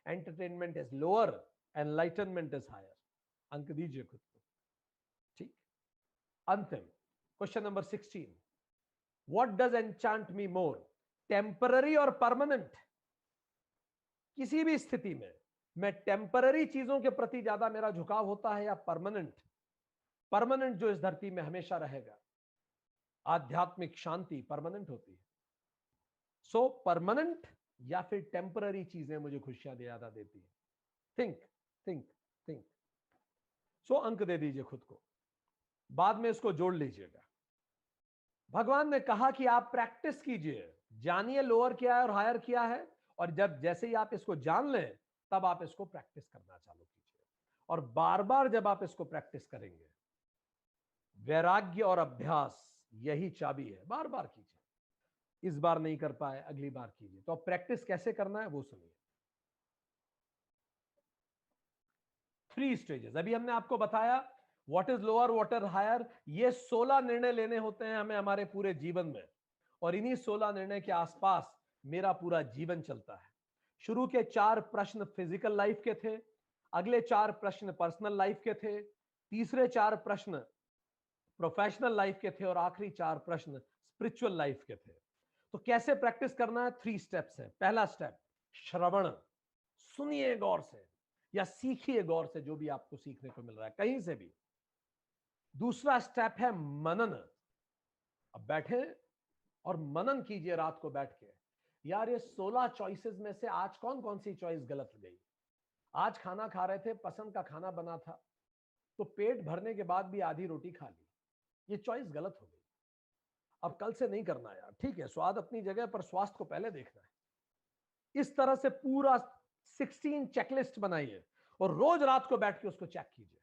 entertainment is lower, enlightenment is higher, अंक दीजिए खुद को। ठीक। अंतिम question number 16, what does enchant me more, temporary और परमानेंट? किसी भी स्थिति में मैं टेम्पररी चीजों के प्रति ज्यादा मेरा झुकाव होता है या परमानेंट? परमानेंट जो इस धरती में हमेशा रहेगा, आध्यात्मिक शांति परमानेंट होती है। सो परमानेंट या फिर टेम्पररी चीजें मुझे खुशियां ज्यादा देती है? Think think think. सो अंक दे दीजिए खुद को, बाद में इसको जोड़ लीजिएगा। भगवान ने कहा कि आप प्रैक्टिस कीजिए, जानिए लोअर क्या है और हायर क्या है, और जब जैसे ही आप इसको जान लें तब आप इसको प्रैक्टिस करना चालू कीजिए। और बार बार जब आप इसको प्रैक्टिस करेंगे, वैराग्य और अभ्यास यही चाबी है। बार बार कीजिए, इस बार नहीं कर पाए अगली बार कीजिए। तो अब प्रैक्टिस कैसे करना है वो सुनिए। 3 स्टेजेस अभी हमने आपको बताया, what is lower what is higher. ये 16 निर्णय लेने होते हैं हमें हमारे पूरे जीवन में, और इन्हीं 16 निर्णय के आसपास मेरा पूरा जीवन चलता है। शुरू के 4 प्रश्न फिजिकल लाइफ के थे, अगले 4 प्रश्न पर्सनल लाइफ के थे, तीसरे 4 प्रश्न प्रोफेशनल लाइफ के थे, और आखिरी 4 प्रश्न स्पिरिचुअल लाइफ के थे। तो कैसे प्रैक्टिस करना है? 3 स्टेप्स है। पहला स्टेप श्रवण, सुनिए गौर से या सीखिए गौर से जो भी आपको सीखने को मिल रहा है कहीं से भी। दूसरा स्टेप है मनन, अब बैठे और मनन कीजिए रात को बैठ के, यार ये 16 चॉइसेस में से आज कौन कौन सी चॉइस गलत गई। आज खाना खा रहे थे, पसंद का खाना बना था, तो पेट भरने के बाद भी आधी रोटी खा ली, ये चॉइस गलत हो गई। अब कल से नहीं करना यार, ठीक है स्वाद अपनी जगह पर स्वास्थ्य को पहले देखना है। इस तरह से पूरा 16 चेकलिस्ट बनाइए और रोज रात को बैठ के उसको चेक कीजिए,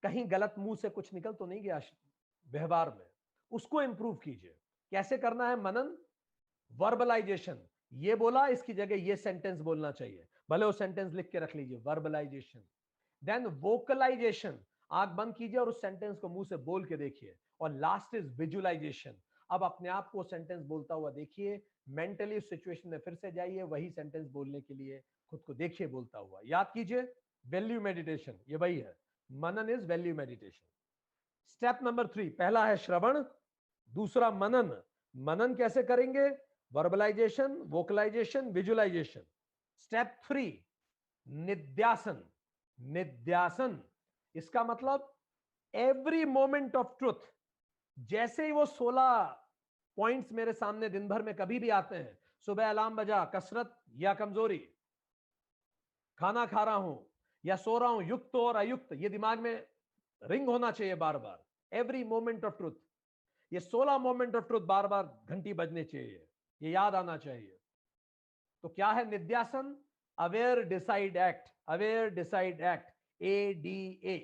कहीं गलत मुंह से कुछ निकल तो नहीं गया व्यवहार में, उसको इंप्रूव कीजिए। कैसे करना है? मनन, वर्बलाइजेशन, ये बोला इसकी जगह ये सेंटेंस बोलना चाहिए, भले वो सेंटेंस लिख के रख लीजिए, वर्बलाइजेशन। देन वोकलाइजेशन, आंख बंद कीजिए और उस सेंटेंस को मुंह से बोल के देखिए। और लास्ट इज विजुअलाइजेशन, अब अपने आप को सेंटेंस बोलता हुआ देखिए, मेंटली उस सिचुएशन में फिर से जाइए, वही सेंटेंस बोलने के लिए खुद को देखिए बोलता हुआ। याद कीजिए, वैल्यू मेडिटेशन ये वही है, मनन is value meditation. Step number 3, पहला है श्रवण, दूसरा मनन। मनन कैसे करेंगे? Verbalisation, vocalisation, visualisation. स्टेप 3, निध्यासन। निध्यासन इसका मतलब एवरी मोमेंट ऑफ ट्रुथ, जैसे ही वो 16 पॉइंट्स मेरे सामने दिन भर में कभी भी आते हैं, सुबह अलार्म बजा, कसरत या कमजोरी, खाना खा रहा हूं या सो रहा हूं, युक्त और अयुक्त, ये दिमाग में रिंग होना चाहिए बार बार। एवरी मोमेंट ऑफ ट्रुथ, ये 16 मोमेंट ऑफ ट्रुथ बार बार घंटी बजने चाहिए, ये याद आना चाहिए। तो क्या है निध्यासन? Aware decide act, aware decide act, ADA।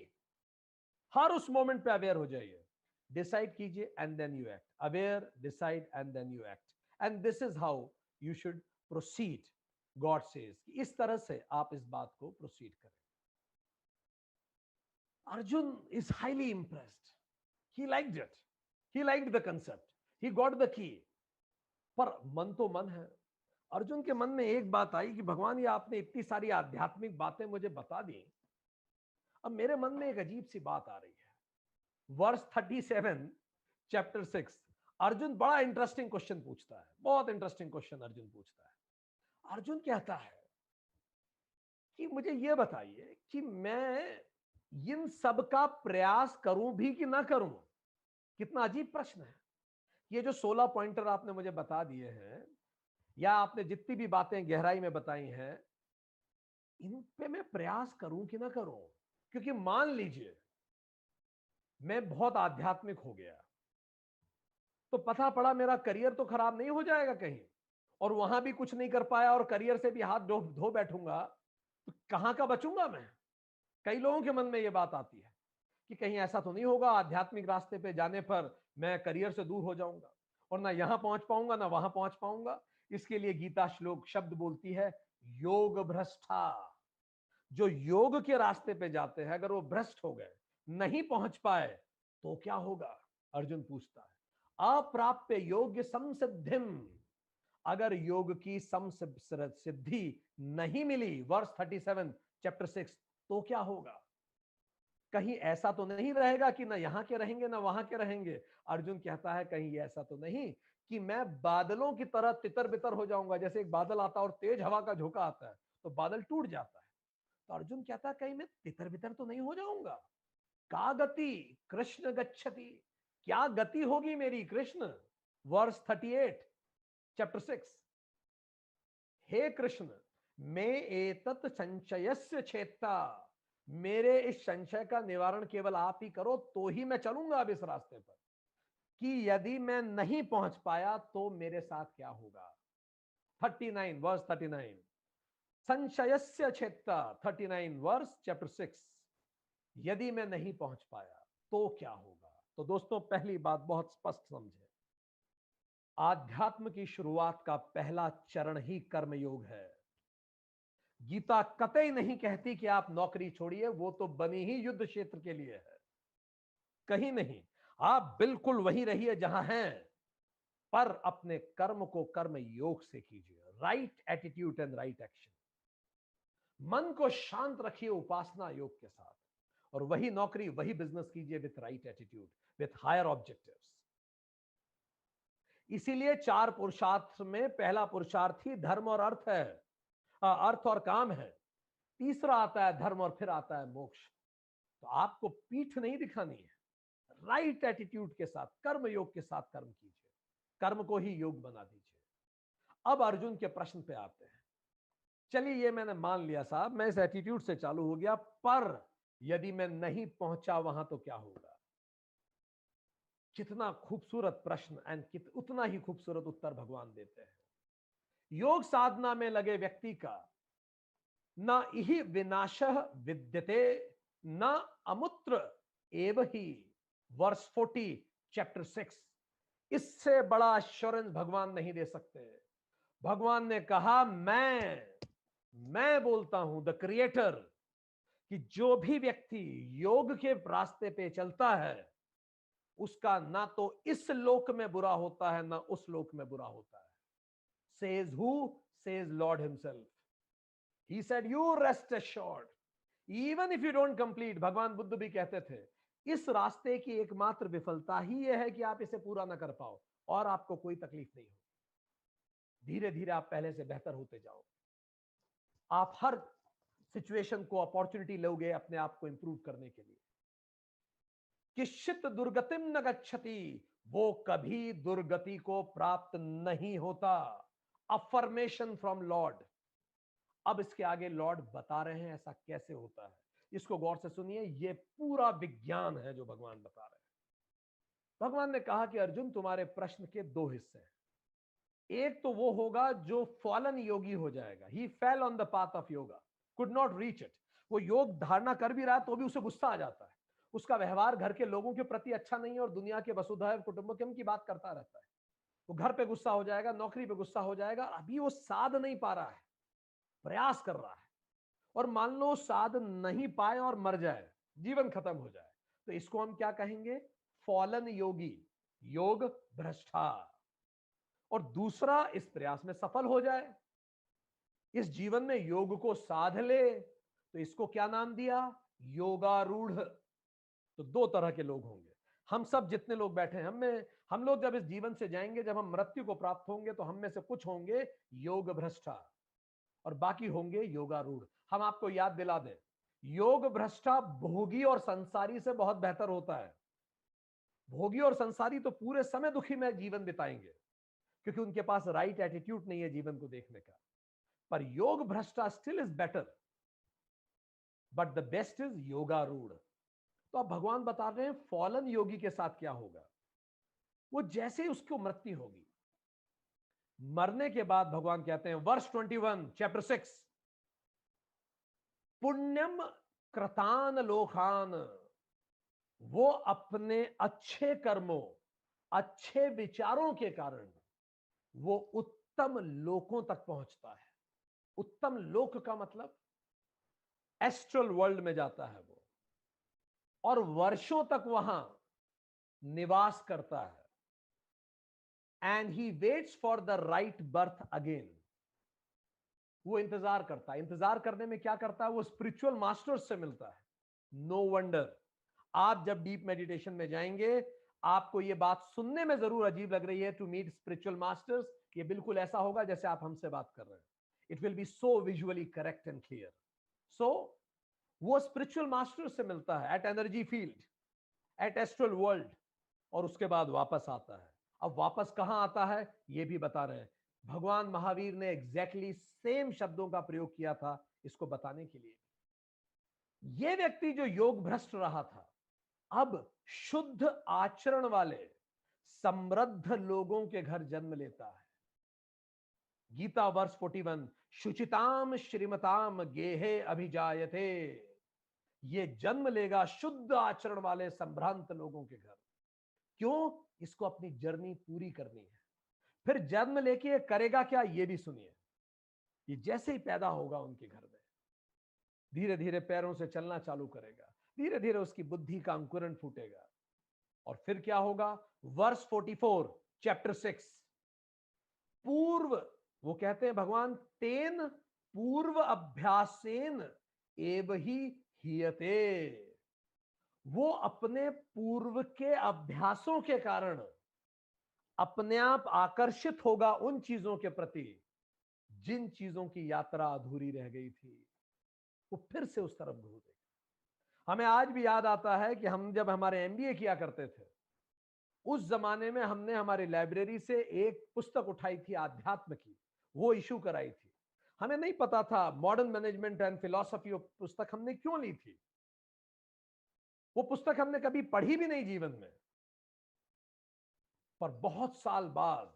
हर उस मोमेंट पे अवेयर हो जाइए, डिसाइड कीजिए and then you act, aware, decide and then you act, and this is how you should proceed. God says, इस तरह से आप इस बात को प्रोसीड करें। Arjun is highly impressed, he liked it, he liked the concept, he got the key। पर मन तो मन है, अर्जुन के मन में एक बात आई कि भगवान ये आपने इतनी सारी आध्यात्मिक बातें मुझे बता दी, अब मेरे मन में एक अजीब सी बात आ रही है। वर्स 37 चैप्टर 6, अर्जुन बड़ा इंटरेस्टिंग क्वेश्चन पूछता है, बहुत इंटरेस्टिंग क्वेश्चन अर्जुन पूछता है। अर्जुन कहता है कि मुझे यह बताइए कि मैं इन सब का प्रयास करूं भी कि ना करूं। कितना अजीब प्रश्न है। ये जो 16 पॉइंटर आपने मुझे बता दिए हैं, या आपने जितनी भी बातें गहराई में बताई हैं, इन पे मैं प्रयास करूं कि ना करूं। क्योंकि मान लीजिए मैं बहुत आध्यात्मिक हो गया, तो पता पड़ा मेरा करियर तो खराब नहीं हो जाएगा कहीं, और वहां भी कुछ नहीं कर पाया और करियर से भी हाथ धो बैठूंगा, तो कहां का बचूंगा मैं। कई लोगों के मन में यह बात आती है कि कहीं ऐसा तो नहीं होगा आध्यात्मिक रास्ते पे जाने पर मैं करियर से दूर हो जाऊंगा और ना यहां पहुंच पाऊंगा ना वहां पहुंच पाऊंगा। इसके लिए गीता श्लोक शब्द बोलती है, योग भ्रष्टा। जो योग के रास्ते पे जाते हैं, अगर वो भ्रष्ट हो गए, नहीं पहुंच पाए, तो क्या होगा? अर्जुन पूछता है। अप्राप्य योग्य समसिद्धिम, अगर योग की सम सिद्धि नहीं मिली, वर्स 37 चैप्टर 6, तो क्या होगा? कहीं ऐसा तो नहीं रहेगा कि ना यहां के रहेंगे ना वहां के रहेंगे। अर्जुन कहता है कहीं ऐसा तो नहीं कि मैं बादलों की तरह तितर बितर हो जाऊंगा। जैसे एक बादल आता है और तेज हवा का झोंका आता है तो बादल टूट जाता है, तो अर्जुन कहता है कहीं मैं तितर बितर तो नहीं हो जाऊंगा। का गति कृष्ण गच्छति, क्या गति होगी मेरी कृष्ण। वर्स 38 चैप्टर 6, हे कृष्ण मैं एतत् संशयस्य छेत्ता, मेरे इस संशय का निवारण केवल आप ही करो, तो ही मैं चलूंगा अब इस रास्ते पर, कि यदि मैं नहीं पहुंच पाया तो मेरे साथ क्या होगा। 39 वर्स 39, संशयस्य छेत्ता, 39 वर्स चैप्टर 6, यदि मैं नहीं पहुंच पाया तो क्या होगा। तो दोस्तों पहली बात बहुत स्पष्ट समझे, आध्यात्म की शुरुआत का पहला चरण ही कर्मयोग है। गीता कतई नहीं कहती कि आप नौकरी छोड़िए, वो तो बनी ही युद्ध क्षेत्र के लिए है, कहीं नहीं। आप बिल्कुल वहीं रहिए जहां हैं, पर अपने कर्म को कर्म योग से कीजिए, right attitude and right action. मन को शांत रखिए उपासना योग के साथ, और वही नौकरी वही बिजनेस कीजिए with right attitude, with higher objectives. इसीलिए 4 पुरुषार्थ में पहला पुरुषार्थ ही धर्म और अर्थ है, अर्थ और काम है। तीसरा आता है धर्म और फिर आता है मोक्ष। तो आपको पीठ नहीं दिखानी है, राइट एटीट्यूड के साथ कर्म योग के साथ कर्म कीजिए, कर्म को ही योग बना दीजिए। अब अर्जुन के प्रश्न पे आते हैं। चलिए ये मैंने मान लिया साहब, मैं इस एटीट्यूड से चालू हो गया, पर यदि मैं नहीं पहुंचा वहां तो क्या होगा। कितना खूबसूरत प्रश्न एंड उतना ही खूबसूरत उत्तर भगवान देते हैं। योग साधना में लगे व्यक्ति का न इहि विनाशः विद्यते न अमुत्र एव ही, वर्स 40 चैप्टर 6। इससे बड़ा एश्योरेंस भगवान नहीं दे सकते। भगवान ने कहा मैं बोलता हूं द क्रिएटर, कि जो भी व्यक्ति योग के रास्ते पे चलता है उसका ना तो इस लोक में बुरा होता है ना उस लोक में बुरा होता है। Says who? Says Lord himself. He said you rest assured even if you don't complete. भगवान बुद्ध भी कहते थे इस रास्ते की एकमात्र विफलता ही यह है कि आप इसे पूरा ना कर पाओ, और आपको कोई तकलीफ नहीं हो। धीरे धीरे आप पहले से बेहतर होते जाओ। आप हर सिचुएशन को अपॉर्चुनिटी लोगे अपने आप को इंप्रूव करने के लिए। किश्चित दुर्गतिम न गच्छति, वो कभी दुर्गति को प्राप्त नहीं होता। Affirmation from Lord. अब इसके आगे लॉर्ड बता रहे हैं ऐसा कैसे होता है। इसको गौर से सुनिए, ये पूरा विज्ञान है जो भगवान बता रहे हैं। भगवान ने कहा कि अर्जुन तुम्हारे प्रश्न के दो हिस्से हैं। एक तो वो होगा जो फॉलन योगी हो जाएगा, he fell on the path of yoga, could not reach it. वो योग धारणा कर भी रहा है तो भी उसे गुस्सा आ जाता है। उसका व्यवहार घर के लोगों के प्रति अच्छा नहीं है और दुनिया के वसुधैव कुटुंबकम की बात करता रहता है। वो घर पे गुस्सा हो जाएगा, नौकरी पे गुस्सा हो जाएगा। अभी वो साध नहीं पा रहा है, प्रयास कर रहा है, और मान लो साध नहीं पाए और मर जाए, जीवन खत्म हो जाए, तो इसको हम क्या कहेंगे? फॉलन योगी, योग भ्रष्टा। और दूसरा इस प्रयास में सफल हो जाए, इस जीवन में योग को साध ले, तो इसको क्या नाम दिया? योगारूढ़। तो दो तरह के लोग होंगे। हम सब जितने लोग बैठे हैं, हम लोग जब इस जीवन से जाएंगे, जब हम मृत्यु को प्राप्त होंगे, तो हम में से कुछ होंगे योग भ्रष्टा और बाकी होंगे योगारूढ़। हम आपको याद दिला दें, योग भ्रष्टा भोगी और संसारी से बहुत बेहतर होता है। भोगी और संसारी तो पूरे समय दुखी में जीवन बिताएंगे क्योंकि उनके पास राइट एटीट्यूड नहीं है जीवन को देखने का। पर योग भ्रष्टा still is better, but the best is योगारूढ़। तो अब भगवान बता रहे हैं फॉलन योगी के साथ क्या होगा। वो जैसे उसको मृत्यु होगी, मरने के बाद भगवान कहते हैं वर्ष 21 चैप्टर 6, पुण्यम कृतान लोकान, वो अपने अच्छे कर्मों, अच्छे विचारों के कारण वो उत्तम लोकों तक पहुंचता है। उत्तम लोक का मतलब एस्ट्रल वर्ल्ड में जाता है वो, और वर्षों तक वहां निवास करता है। And he waits for the right birth again. वो इंतजार करता है। इंतजार करने में क्या करता है? वो स्पिरिचुअल मास्टर्स से मिलता है। नो वंडर आप जब डीप मेडिटेशन में जाएंगे, आपको ये बात सुनने में जरूर अजीब लग रही है, टू मीट स्पिरिचुअल मास्टर्स, ये बिल्कुल ऐसा होगा जैसे आप हमसे बात कर रहे हैं। It will be so visually correct and clear. So वो स्पिरिचुअल मास्टर से मिलता है at energy field, at astral world, और उसके बाद वापस आता है। अब वापस कहां आता है ये भी बता रहे हैं। भगवान महावीर ने एग्जैक्टली सेम शब्दों का प्रयोग किया था इसको बताने के लिए। यह व्यक्ति जो योग भ्रष्ट रहा था, अब शुद्ध आचरण वाले समृद्ध लोगों के घर जन्म लेता है। गीता वर्ष 41, शुचिताम श्रीमताम गेहे अभिजायते। ये जन्म लेगा शुद्ध आचरण वाले संभ्रांत लोगों के घर। क्यों? इसको अपनी जर्नी पूरी करनी है। फिर जन्म लेके करेगा क्या ये भी सुनिए। ये जैसे ही पैदा होगा उनके घर में, धीरे धीरे पैरों से चलना चालू करेगा, धीरे धीरे उसकी बुद्धि का अंकुरण फूटेगा, और फिर क्या होगा? वर्ष 44 चैप्टर 6, पूर्व, वो कहते हैं भगवान, तेन पूर्व अभ्यासेन एव ही हियते। वो अपने पूर्व के अभ्यासों के कारण अपने आप आकर्षित होगा उन चीजों के प्रति जिन चीजों की यात्रा अधूरी रह गई थी। वो फिर से उस तरफ घूमेगा। हमें आज भी याद आता है कि हम जब हमारे एमबीए किया करते थे, उस जमाने में हमने हमारी लाइब्रेरी से एक पुस्तक उठाई थी आध्यात्म की, वो इशू कराई थी। हमें नहीं पता था modern management and philosophy of पुस्तक हमने क्यों ली थी। वो पुस्तक हमने कभी पढ़ी भी नहीं जीवन में, पर बहुत साल बाद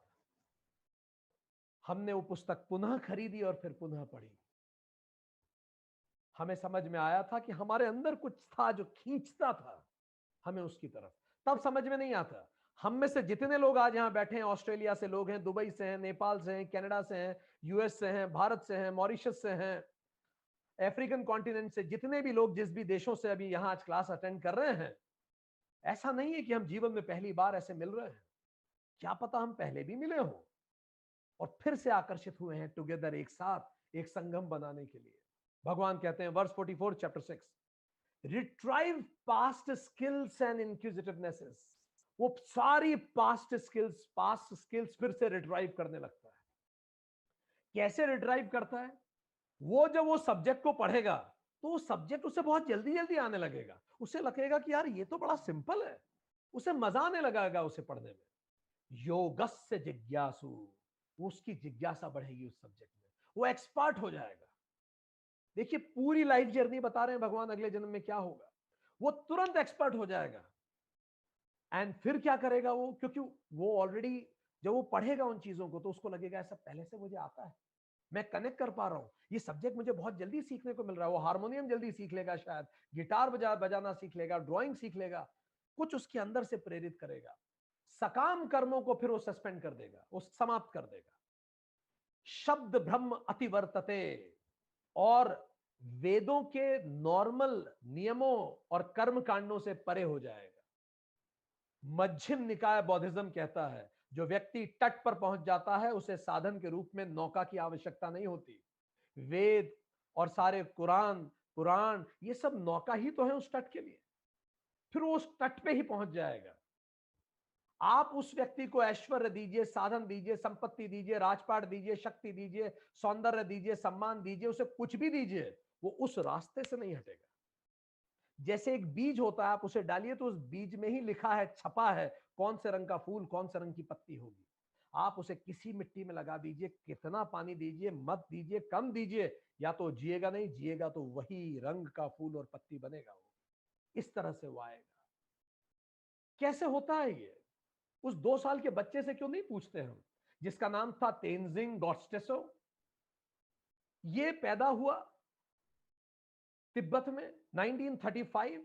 हमने वो पुस्तक पुनः खरीदी और फिर पुनः पढ़ी। हमें समझ में आया था कि हमारे अंदर कुछ था जो खींचता था हमें उसकी तरफ। तब समझ में नहीं आता। हम में से जितने लोग आज यहां बैठे हैं, ऑस्ट्रेलिया से लोग हैं, दुबई से हैं, नेपाल से हैं, कनाडा से हैं, यूएस से हैं, भारत से हैं, मॉरिशस से हैं, अफ्रीकन कॉन्टिनेंट से, जितने भी लोग जिस भी देशों से अभी यहां आज क्लास अटेंड कर रहे हैं, ऐसा नहीं है कि हम जीवन में पहली बार ऐसे मिल रहे हैं। क्या पता हम पहले भी मिले हों और फिर से आकर्षित हुए हैं टुगेदर, एक साथ एक संगम बनाने के लिए। भगवान कहते हैं verse 44 chapter 6, retrieve past skills and inquisitivenesses. वो सारी पास्ट स्किल्स फिर से रिट्राइव करने लगता है। कैसे रिट्राइव करता है? वो जब वो सब्जेक्ट को पढ़ेगा तो वो सब्जेक्ट उसे बहुत जल्दी जल्दी आने लगेगा। उसे लगेगा कि यार ये तो बड़ा सिंपल है, उसे मजा आने लगेगा उसे पढ़ने में। योगस्य जिज्ञासु, उसकी जिज्ञासा बढ़ेगी उस सब्जेक्ट में, वो एक्सपर्ट हो जाएगा। देखिए पूरी लाइफ जर्नी बता रहे हैं भगवान, अगले जन्म में क्या होगा, वो तुरंत एक्सपर्ट हो जाएगा। एंड फिर क्या करेगा वो, क्योंकि वो ऑलरेडी जब वो पढ़ेगा उन चीजों को तो उसको लगेगा ऐसा पहले से मुझे आता है, मैं कनेक्ट कर पा रहा हूं, ये सब्जेक्ट मुझे बहुत जल्दी सीखने को मिल रहा है। वो हारमोनियम जल्दी सीख लेगा, शायद गिटार बजाना सीख लेगा, ड्राइंग सीख लेगा, कुछ उसके अंदर से प्रेरित करेगा। सकाम कर्मों को फिर वो सस्पेंड कर देगा, वो समाप्त कर देगा। शब्द ब्रह्म अतिवर्तते, और वेदों के नॉर्मल नियमों और कर्म कांडों से परे हो जाएगा। मध्यम निकाय बौद्धिज्म कहता है जो व्यक्ति तट पर पहुंच जाता है उसे साधन के रूप में नौका की आवश्यकता नहीं होती। वेद और सारे कुरान पुराण ये सब नौका ही तो है उस तट के लिए, फिर वो उस तट पे ही पहुंच जाएगा। आप उस व्यक्ति को ऐश्वर्य दीजिए, साधन दीजिए, संपत्ति दीजिए, राजपाट दीजिए, शक्ति दीजिए, सौंदर्य दीजिए, सम्मान दीजिए, उसे कुछ भी दीजिए, वो उस रास्ते से नहीं हटेगा। जैसे एक बीज होता है, आप उसे डालिए तो उस बीज में ही लिखा है, छपा है कौन से रंग का फूल, कौन से रंग की पत्ती होगी। आप उसे किसी मिट्टी में लगा दीजिए, कितना पानी दीजिए, मत दीजिए, कम दीजिए, या तो जिएगा नहीं, जिएगा तो वही रंग का फूल और पत्ती बनेगा। वो इस तरह से वो आएगा। कैसे होता है ये? उस 2 साल के बच्चे से क्यों नहीं पूछते हम, जिसका नाम था तेंजिंग गॉर्स्टेसो। ये पैदा हुआ तिब्बत में 1935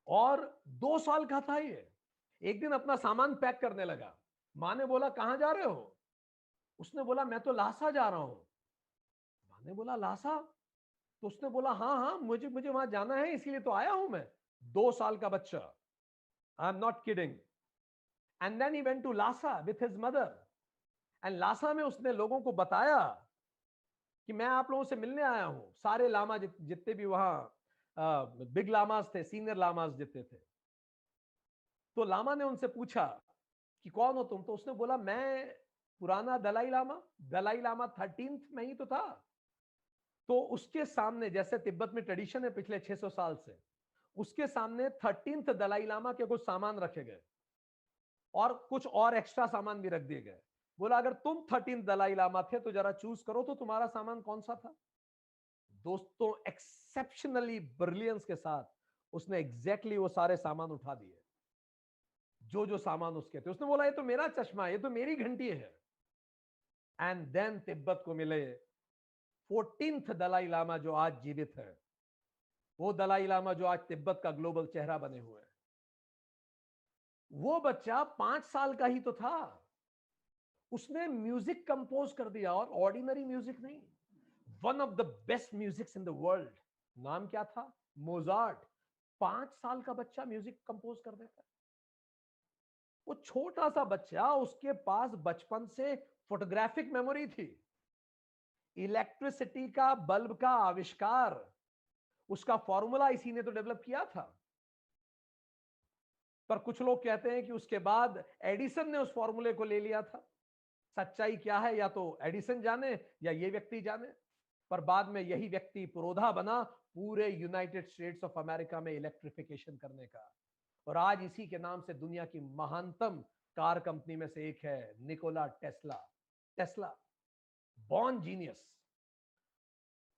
और 2 साल का था ये। एक दिन अपना सामान पैक करने लगा। मां ने बोला कहां जा रहे हो? उसने बोला मैं तो लासा जा रहा हूं। मां ने बोला लासा? तो उसने बोला हाँ हाँ, मुझे मुझे वहां जाना है, इसीलिए तो आया हूं मैं। 2 साल का बच्चा, I am not kidding. And then he went to Lhasa with his mother. And Lhasa में उसने लोगों को बताया कि मैं आप लोगों से मिलने आया हूं। सारे लामा जितने भी वहां बिग लामाज थे, सीनियर लामाज जितने थे, तो लामा ने उनसे पूछा कि कौन हो तुम? तो उसने बोला मैं पुराना दलाई लामा, दलाई लामा 13th में ही तो था। तो उसके सामने, जैसे तिब्बत में ट्रेडिशन है पिछले 600 साल से, उसके सामने 13th दलाई लामा के कुछ सामान रखे गए और कुछ और एक्स्ट्रा सामान भी रख दिए गए। बोला अगर तुम 13th दलाई लामा थे तो जरा चूज करो तो तुम्हारा सामान कौन सा था। दोस्तों एक्सेप्शनली ब्रिलियंस के साथ उसने एग्जैक्टली वो सारे सामान उठा दिए जो जो सामान उसके थे। उसने बोला ये तो मेरा चश्मा है, ये तो मेरी घंटी है। एंड देन तिब्बत को मिले 14th दलाई लामा जो आज जीवित है, वो दलाई लामा जो आज तिब्बत का ग्लोबल चेहरा बने हुए हैं। वो बच्चा 5 साल का ही तो था, उसने म्यूजिक कंपोज कर दिया, और ऑर्डिनरी म्यूजिक नहीं, one of the best music in the world. नाम क्या था? मोजार्ट। 5 साल का बच्चा म्यूजिक कंपोज कर देता है। वो छोटा सा बच्चा, उसके पास बचपन से फोटोग्राफिक मेमोरी थी। इलेक्ट्रिसिटी का बल्ब का आविष्कार, उसका फॉर्मूला इसी ने तो डेवलप किया था। पर कुछ लोग कहते हैं कि उसके बाद एडिसन ने उस फॉर्मूले को ले लिया था। सच्चाई क्या है या तो एडिसन जाने या ये व्यक्ति जाने, पर बाद में यही व्यक्ति पुरोधा बना पूरे यूनाइटेड स्टेट्स ऑफ अमेरिका में इलेक्ट्रिफिकेशन करने का। और आज इसी के नाम से दुनिया की महानतम कार कंपनी में से एक है Nikola Tesla. Tesla born genius.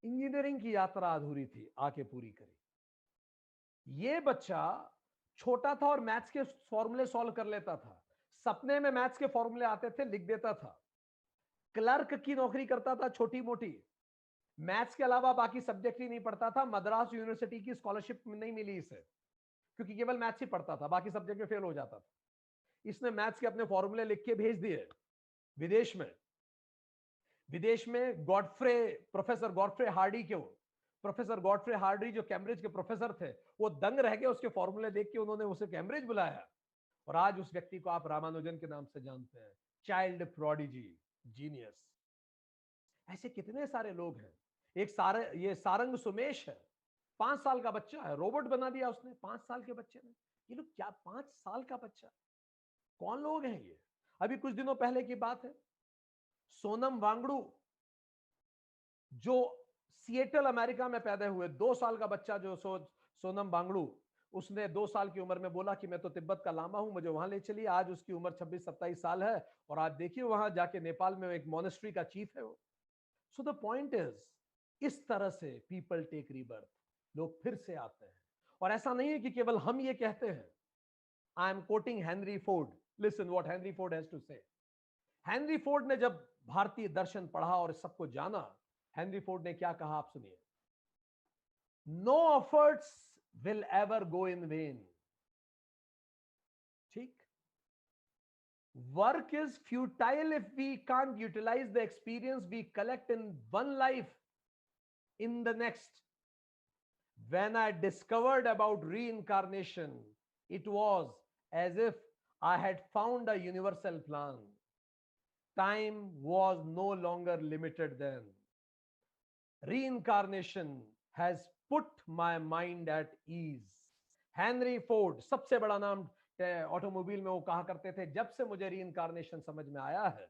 Engineering की यात्रा अधूरी थी, आके पूरी करी। ये बच्चा छोटा था और मैथ्स के फॉर्मूले सॉल्व कर लेता था, सपने में मैथ्स के फॉर्मूले आते थे, लिख देता था। क्लर्क की नौकरी करता था छोटी मोटी, मैथ्स के अलावा बाकी सब्जेक्ट ही नहीं पढ़ता था। मद्रास यूनिवर्सिटी की स्कॉलरशिप नहीं मिली इसे, क्योंकि केवल मैथ्स ही पढ़ता था, बाकी सब्जेक्ट में फेल हो जाता था। इसने मैथ्स के अपने फॉर्मूले लिख के भेज दिए विदेश में। विदेश में गॉडफ्रे, प्रोफेसर गॉडफ्रे हार्डी के, प्रोफेसर गॉडफ्रे हार्डी जो कैम्ब्रिज के प्रोफेसर थे, वो दंग रह गए उसके फॉर्मूले देख के। उन्होंने उसे कैम्ब्रिज बुलाया और आज उस व्यक्ति को आप रामानुजन के नाम से जानते हैं, चाइल्ड प्रोडिजी, जीनियस। ऐसे कितने सारे लोग हैं। एक सारे, ये सारंग सुमेश है, 5 साल का बच्चा है, रोबोट बना दिया उसने 5 साल के बच्चे ने। ये लोग क्या, 5 साल का बच्चा, कौन लोग हैं ये। अभी कुछ दिनों पहले की बात है, सोनम वांगड़ू जो सिएटल अमेरिका में पैदा हुए, 2 साल का बच्चा जो सोनम वांगड़ू, उसने 2 साल की उम्र में बोला कि मैं तो तिब्बत का लामा हूं, मुझे वहां ले चलिए। आज उसकी उम्र 26-27 साल है और आज देखिए वहां जाके नेपाल में एक मोनेस्ट्री का चीफ है वो। सो द पॉइंट इज, इस तरह से पीपल टेक रीबर्थ, लोग फिर से आते हैं। और ऐसा नहीं है कि केवल हम ये कहते हैं। I am quoting Henry Ford, listen what Henry Ford has to say. Henry Ford ने जब भारतीय दर्शन पढ़ा और सबको जाना, हेनरी फोर्ड ने क्या कहा आप सुनिए। No efforts will ever go in vain. ठीक, work is futile if we can't utilize the experience we collect in one life in the next. When I discovered about reincarnation, it was as if I had found a universal plan. Time was no longer limited then. Reincarnation has put my mind at ease. Henry Ford, सबसे बड़ा नाम automobile में, वो कहा करते थे, जब से मुझे रीइंकारनेशन समझ में आया है,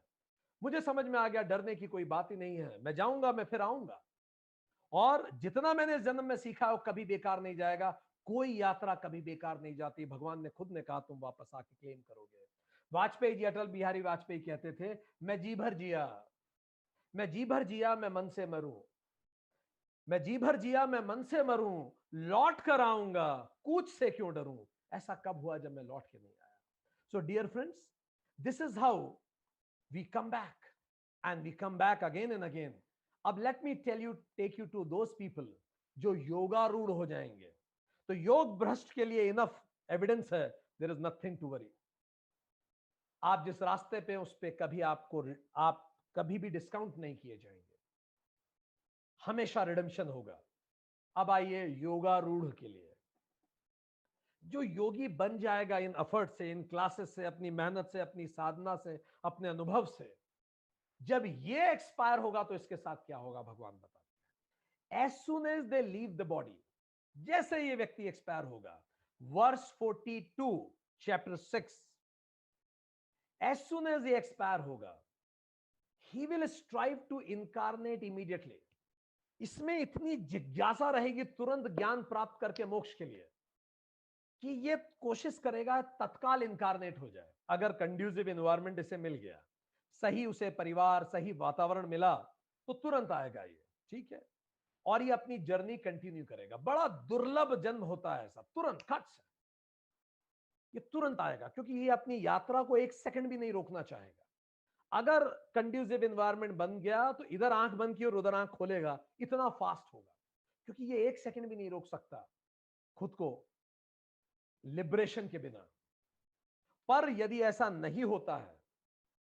मुझे समझ में आ गया डरने की कोई बात ही नहीं है। मैं जाऊंगा, मैं फिर आऊंगा, और जितना मैंने जन्म में सीखा वो कभी बेकार नहीं जाएगा। कोई यात्रा कभी बेकार नहीं जाती, भगवान ने खुद ने कहा तुम वापस आके क्लेम करोगे। वाजपेयी जी, अटल बिहारी वाजपेयी कहते थे, मैं जी भर जिया, मैं जी भर जिया, मैं मन से मरूं, मैं जी भर जिया, मैं मन से मरूं, लौट कर आऊंगा, कूच से क्यों डरूं। ऐसा कब हुआ जब मैं लौट के नहीं आया। So dear friends, this is how we come back, and we come back again and again. अब let me tell you, take you to those people जो योगारूढ़ हो जाएंगे। तो योग भ्रष्ट के लिए इनफ एविडेंस है, there is nothing to worry. आप जिस रास्ते पे उस पे कभी आप कभी भी डिस्काउंट नहीं किए जाएंगे, हमेशा रिडेम्पशन होगा। अब आइए योगारूढ़ के लिए। जो योगी बन जाएगा इन एफर्ट से, इन क्लासेस से, अपनी मेहनत से, अपनी साधना से, अपने अनुभव से, जब ये एक्सपायर होगा तो इसके साथ क्या होगा भगवान बताते हैं। As soon as they leave the body, जैसे ये व्यक्ति एक्सपायर होगा, verse 42 chapter 6, as soon as ये एक्सपायर होगा, he will strive to incarnate immediately. इसमें इतनी जिज्ञासा रहेगी तुरंत ज्ञान प्राप्त करके मोक्ष के लिए, कि ये कोशिश करेगा तत्काल इनकारनेट हो जाए। अगर कंड्यूसिव एनवायरनमेंट इसे मिल गया, सही उसे परिवार, सही वातावरण मिला, तो तुरंत आएगा ये, ठीक है। और ये अपनी जर्नी कंटिन्यू करेगा। बड़ा दुर्लभ जन्म होता है ऐसा, तुरंत खट से ये तुरंत आएगा, क्योंकि ये अपनी यात्रा को एक सेकंड भी नहीं रोकना चाहेगा। अगर कंड्यूसिव एनवायरनमेंट बन गया तो इधर आंख बंद की और उधर आंख खोलेगा, इतना फास्ट होगा, क्योंकि ये एक सेकंड भी नहीं रोक सकता खुद को लिबरेशन के बिना। पर यदि ऐसा नहीं होता है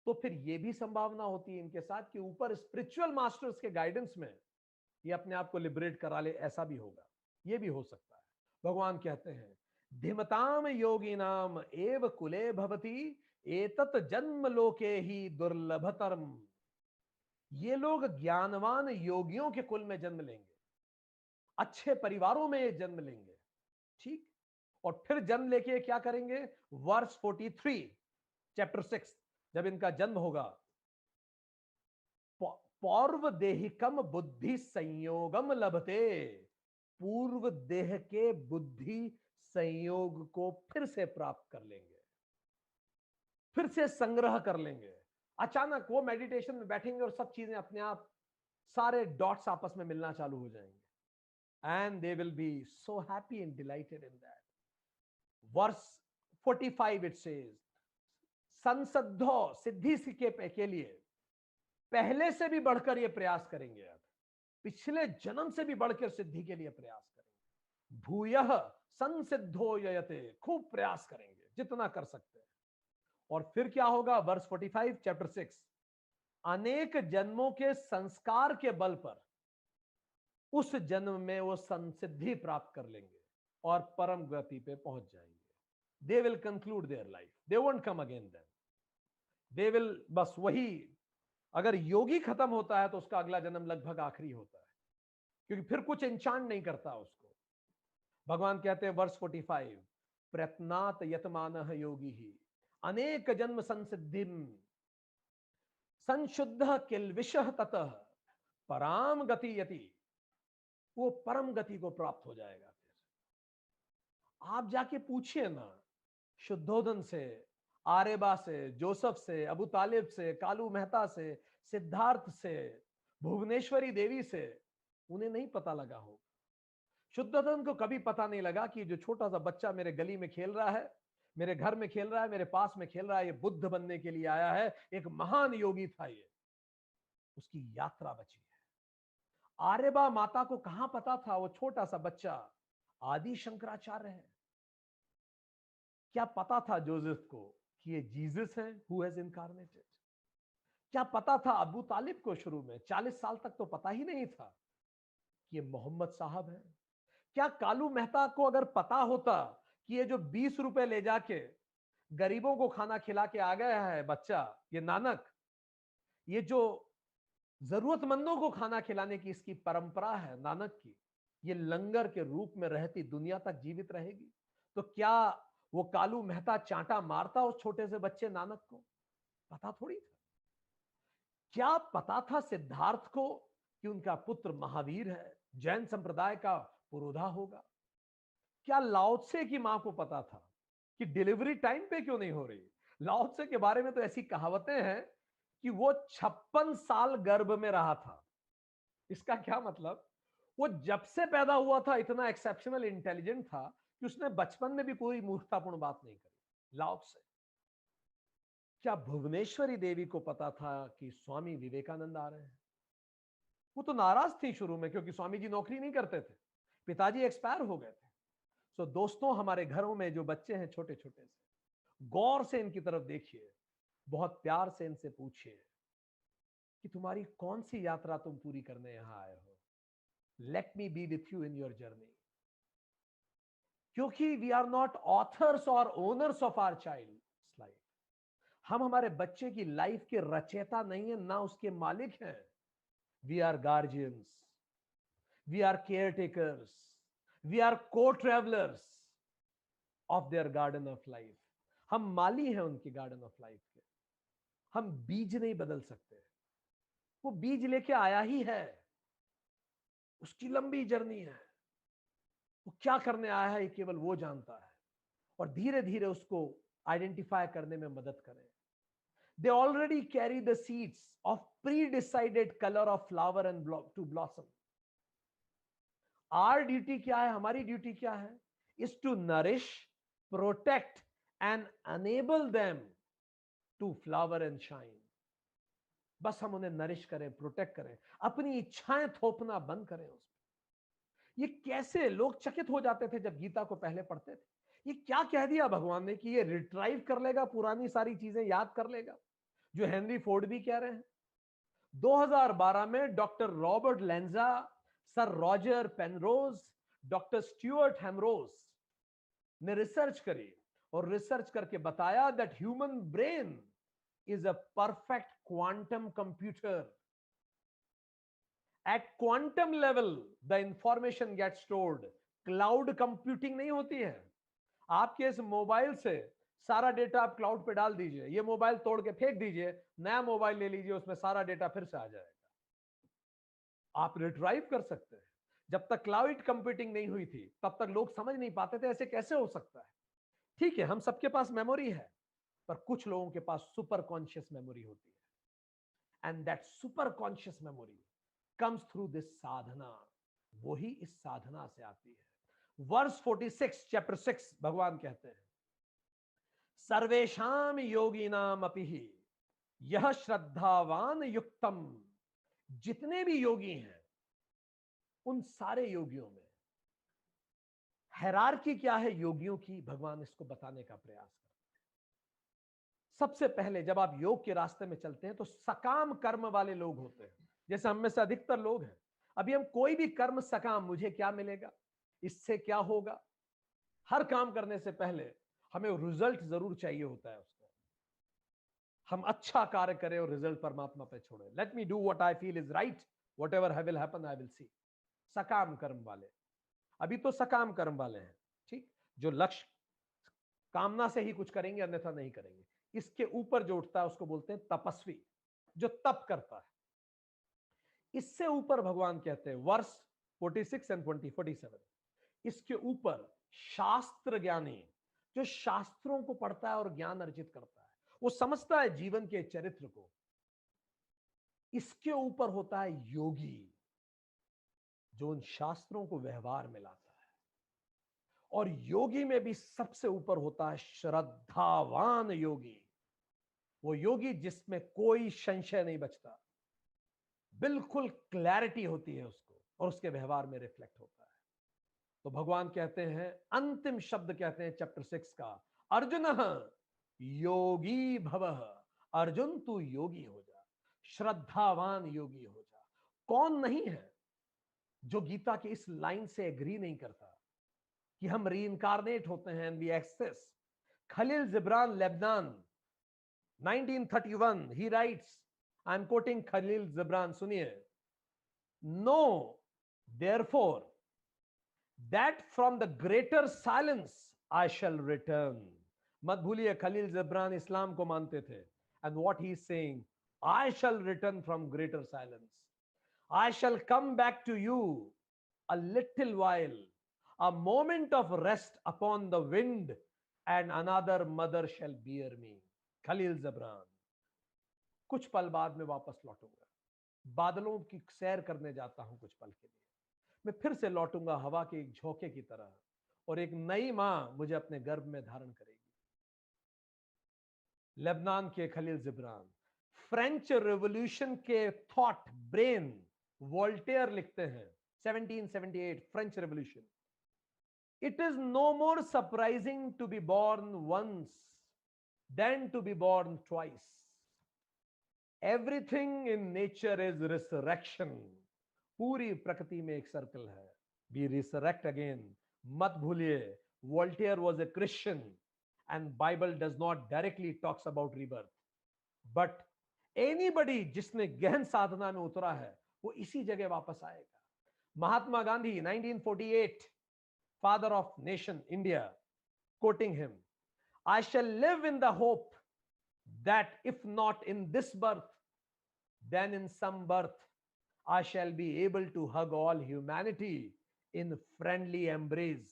तो फिर यह भी संभावना होती है इनके साथ कि ऊपर स्पिरिचुअल मास्टर्स के गाइडेंस में ये अपने आप को लिबरेट करा ले, ऐसा भी होगा, ये भी हो सकता है। भगवान कहते हैं, धिमताम योगी नाम एव कुले भवती एतत जन्म लोके ही दुर्लभतरम। ये लोग ज्ञानवान योगियों के कुल में जन्म लेंगे, अच्छे परिवारों में जन्म लेंगे, ठीक। और फिर जन्म लेके क्या करेंगे, वर्स 43 चैप्टर 6, जब इनका जन्म होगा, पौर्व देहिकम बुद्धि संयोगम लभते, पूर्व देह के बुद्धि संयोग को फिर से प्राप्त कर लेंगे, फिर से संग्रह कर लेंगे। अचानक वो मेडिटेशन में बैठेंगे और सब चीजें अपने आप, सारे डॉट्स आपस में मिलना चालू हो जाएंगे, and they will be so happy and delighted in that. Verse 45 it says, संसद्धो, सिद्धि के लिए पहले से भी बढ़कर ये प्रयास करेंगे, अब पिछले जन्म से भी बढ़कर सिद्धि के लिए प्रयास करेंगे। भूयः संसिद्धो ययते, खूब प्रयास करेंगे जितना कर सकते हैं। और फिर क्या होगा, वर्स 45 चैप्टर 6, अनेक जन्मों के संस्कार के बल पर उस जन्म में वो संसिद्धि प्राप्त कर लेंगे और परम गति पे पहुंच जाएंगे। They will conclude their life, they won't come again then, they will, बस वही, अगर योगी खत्म होता है तो उसका अगला जन्म लगभग आखिरी होता है, क्योंकि फिर कुछ इंचांट नहीं करता उसको। भगवान कहते हैं वर्स 45, प्रयत्नात यतमानः योगी ही अनेक जन्म संसिद्धिम संशुद्ध किल्विषः ततः पराम गति यति, वो परम गति को प्राप्त हो जाएगा। फिर आप जाके पूछिए ना शुद्धोधन से, आरेबा से, जोसेफ से, अबू तालिब से, कालू मेहता से, सिद्धार्थ से, भुवनेश्वरी देवी से, उन्हें नहीं पता लगा होगा। शुद्धोधन को कभी पता नहीं लगा कि जो छोटा सा बच्चा मेरे गली में खेल रहा है, मेरे घर में खेल रहा है, मेरे पास में खेल रहा है, ये बुद्ध बनने के लिए आया है, एक महान योगी था ये, उसकी यात्रा बची है। आर्यबा माता को कहां पता था वो छोटा सा बच्चा आदि शंकराचार्य है? क्या पता था जोसेफ को कि ये जीसस है हु हैज इनकारनेटेड? क्या पता था अबू तालिब को? शुरू में 40 साल तक तो पता ही नहीं था कि ये मोहम्मद साहब है। क्या कालू मेहता को अगर पता होता कि ये जो 20 रुपए ले जाके गरीबों को खाना खिला के आ गया है बच्चा, ये नानक, ये जो जरूरतमंदों को खाना खिलाने की इसकी परंपरा है नानक की, ये लंगर के रूप में रहती दुनिया तक जीवित रहेगी, तो क्या वो कालू मेहता चांटा मारता उस छोटे से बच्चे नानक को? पता थोड़ी था। क्या पता था सिद्धार्थ को कि उनका पुत्र महावीर है, जैन संप्रदाय का पुरोधा होगा? क्या लाओत्से की मां को पता था कि डिलीवरी टाइम पे क्यों नहीं हो रही? लाओत्से के बारे में तो ऐसी कहावतें हैं कि वो 56 साल गर्भ में रहा था। इसका क्या मतलब? वो जब से पैदा हुआ था इतना एक्सेप्शनल इंटेलिजेंट था कि उसने बचपन में भी कोई मूर्खतापूर्ण बात नहीं करी। लाओत्से। क्या भुवनेश्वरी देवी को पता था कि स्वामी विवेकानंद आ रहे हैं? वो तो नाराज थी शुरू में क्योंकि स्वामी जी नौकरी नहीं करते थे, पिताजी एक्सपायर हो गए थे। सो दोस्तों, हमारे घरों में जो बच्चे हैं छोटे छोटे से, गौर से इनकी तरफ देखिए, बहुत प्यार से इनसे पूछिए कि तुम्हारी कौन सी यात्रा तुम पूरी करने यहां आए हो। Let me be with you in your journey, क्योंकि वी आर नॉट ऑथर्स और owners of our child life. हम हमारे बच्चे की लाइफ के रचयिता नहीं है, ना उसके मालिक हैं। We are guardians, we are caretakers, we are co travellers of their garden of life. हम माली हैं उनके गार्डन ऑफ लाइफ के। हम बीज नहीं बदल सकते, वो बीज लेके आया ही है, उसकी लंबी जर्नी है, वो क्या करने आया है ये केवल वो जानता है। और धीरे धीरे उसको आइडेंटिफाई करने में मदद करें। They already carry the seeds of pre decided colour of flower and to blossom. Our duty क्या है, हमारी ड्यूटी क्या है? Is to nourish, protect and enable them to flower and shine. बस हम उन्हें नरिश करें, प्रोटेक्ट करें, अपनी इच्छाएं थोपना बंद करें उस पर। ये कैसे लोग चकित हो जाते थे जब गीता को पहले पढ़ते थे। ये क्या कह दिया भगवान ने कि ये रिट्राइव कर लेगा, पुरानी सारी चीजें याद कर लेगा, जो हेनरी फोर्ड भी कह रहे हैं। 2012 में doctor Robert Lanza, sir Roger Penrose, doctor Stuart Hameroff ने रिसर्च करी और रिसर्च करके बताया that human brain is a perfect quantum computer. At quantum level, the information gets stored. Cloud computing नहीं होती है। आपके इस मोबाइल से सारा डेटा आप क्लाउड पे डाल दीजिए, ये मोबाइल तोड़ के फेंक दीजिए, नया मोबाइल ले लीजिए, उसमें सारा डेटा फिर से आ जाएगा। आप रिट्राइव कर सकते हैं। जब तक क्लाउड कंप्यूटिंग नहीं हुई थी तब तक लोग समझ नहीं पाते थे ऐसे कैसे हो सकता है। ठीक है, हम सबके पास मेमोरी है, पर कुछ लोगों के पास सुपर कॉन्शियस मेमोरी होती है। And that super conscious memory comes through this sadhana. वही इस साधना से आती है। वर्स 46 चैप्टर 6 भगवान कहते हैं, सर्वेशाम योगिनाम अपि यह श्रद्धावान युक्तम, जितने भी योगी हैं उन सारे योगियों में हायरार्की क्या है योगियों की, भगवान इसको बताने का प्रयास करते हैं। सबसे पहले जब आप योग के रास्ते में चलते हैं तो सकाम कर्म वाले लोग होते हैं, जैसे हम में से अधिकतर लोग हैं। अभी हम कोई भी कर्म सकाम, मुझे क्या मिलेगा, इससे क्या होगा, हर काम करने से पहले हमें रिजल्ट जरूर चाहिए होता है उसको। हम अच्छा कार्य करें और रिजल्ट परमात्मा पे छोड़े। Let me do what I feel is right, what ever will happen I will see. सकाम कर्म वाले, अभी तो सकाम कर्म वाले हैं, ठीक, जो लक्ष्य कामना से ही कुछ करेंगे अन्यथा नहीं करेंगे। इसके ऊपर जो उठता है उसको बोलते हैं तपस्वी, जो तप करता है। इससे ऊपर भगवान कहते हैं वर्ष 46 एंड 47, इसके ऊपर शास्त्र ज्ञानी, जो शास्त्रों को पढ़ता है और ज्ञान अर्जित करता है, वो समझता है जीवन के चरित्र को। इसके ऊपर होता है योगी, जो उन शास्त्रों को व्यवहार में लाता है। और योगी में भी सबसे ऊपर होता है श्रद्धावान योगी, वो योगी जिसमें कोई संशय नहीं बचता, बिल्कुल क्लैरिटी होती है उसको और उसके व्यवहार में रिफ्लेक्ट होता है। तो भगवान कहते हैं, अंतिम शब्द कहते हैं चैप्टर 6 का, अर्जुन योगी भवः, अर्जुन तू योगी हो जा, श्रद्धावान योगी हो जा। कौन नहीं है जो गीता की इस लाइन से एग्री नहीं करता कि हम रीइंकारनेट होते हैं and we access. Khalil Gibran Lebanon 1931 he writes, I am quoting Khalil Gibran, सुनिए, know therefore that from the greater silence I shall return। मत भूलिए खलील जिब्रान इस्लाम को मानते थे, and what he is saying, I shall return from greater silence, I shall come back to you a little while, a moment of rest upon the wind, and another mother shall bear me। Khalil Jibran, कुछ पल बाद में वापस लौटूंगा, बादलों की सैर करने जाता हूं कुछ पल के लिए, मैं फिर से लौटूंगा हवा के एक झोंके की तरह, और एक नई मां मुझे अपने गर्भ में धारण करेगी। लेबनान के खलील जिब्रान। फ्रेंच रेवोल्यूशन के थॉट ब्रेन वोल्टेयर लिखते हैं 1778, French revolution, it is no more surprising to be born once than to be born twice. Everything in nature is resurrection. पूरी प्रकृति में एक सर्कल है, बी रिसरेक्ट अगेन। मत भूलिए Voltaire was a Christian and Bible does not directly talks about rebirth, but anybody जिसने गहन साधना में उतरा है वो इसी जगह वापस आएगा। Mahatma Gandhi 1948, father of nation India, quoting him, I shall live in the hope that if not in this birth, then in some birth I shall be able to hug all humanity in friendly embrace।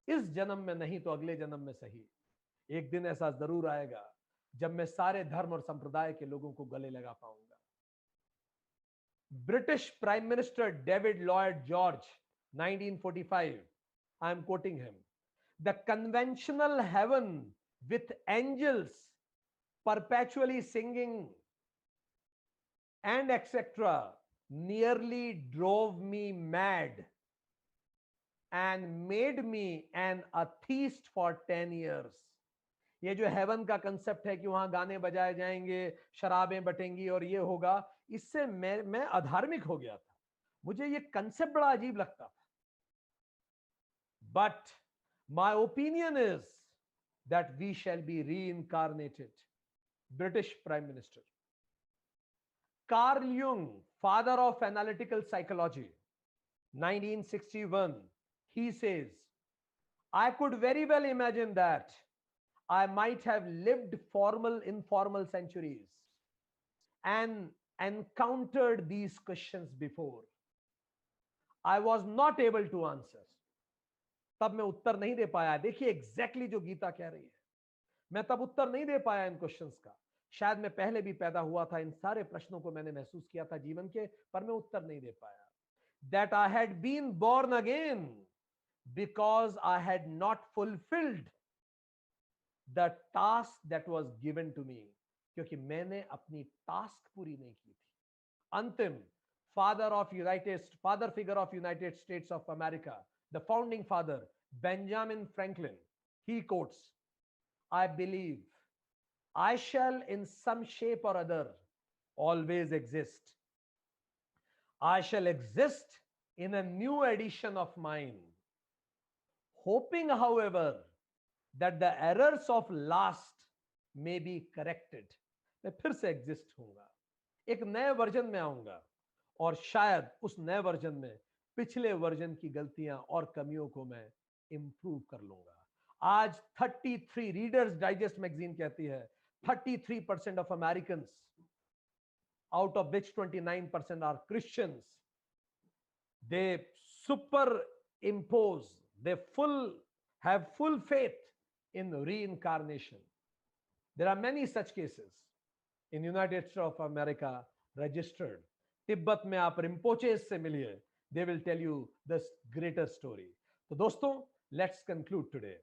इस जन्म में नहीं तो अगले जन्म में सही, एक दिन ऐसा जरूर आएगा जब मैं सारे धर्म और संप्रदाय के लोगों को गले लगा पाऊंगा। British prime minister David Lloyd George 1945, I am quoting him, the conventional heaven with angels perpetually singing and etc nearly drove me mad and made me an atheist for 10 years। ये जो हेवन का concept है कि वहां गाने बजाए जाएंगे, शराबें बटेंगी और ये होगा, इससे मैं अधार्मिक हो गया था। मुझे ये कंसेप्ट बड़ा अजीब लगता था। But my opinion is that we shall be reincarnated. British prime minister Carl Jung, father of analytical psychology 1961, he says, I could very well imagine that I might have lived formal, informal centuries and encountered these questions before. I was not able to answer। तब मैं उत्तर नहीं दे पाया। देखिए exactly जो गीता कह रही है, मैं तब उत्तर नहीं दे पाया इन क्वेश्चंस का। शायद मैं पहले भी पैदा हुआ था, इन सारे प्रश्नों को मैंने महसूस किया था जीवन के, पर मैं उत्तर नहीं दे पाया। That I had been born again because I had not fulfilled the task that was given to me, क्योंकि मैंने अपनी टास्क पूरी नहीं की थी। अंतिम father figure of United States of America, the founding father Benjamin Franklin, he quotes, I believe I shall in some shape or other always exist. I shall exist in a new edition of mine, hoping, however, that the errors of last may be corrected. मैं फिर से exist होऊंगा, एक नए version में आऊंगा, और शायद उस नए वर्जन में पिछले वर्जन की गलतियां और कमियों को मैं इंप्रूव कर लूंगा। आज 33 रीडर्स डाइजेस्ट मैगजीन कहती है 33% of American, out of which 29% are Christians, they superimpose, they have full faith in reincarnation. There are many such cases in United States of America registered. Tibet में आप रिम्पोचेस से मिलिए, they will tell you the greater story. तो दोस्तों, let's conclude today.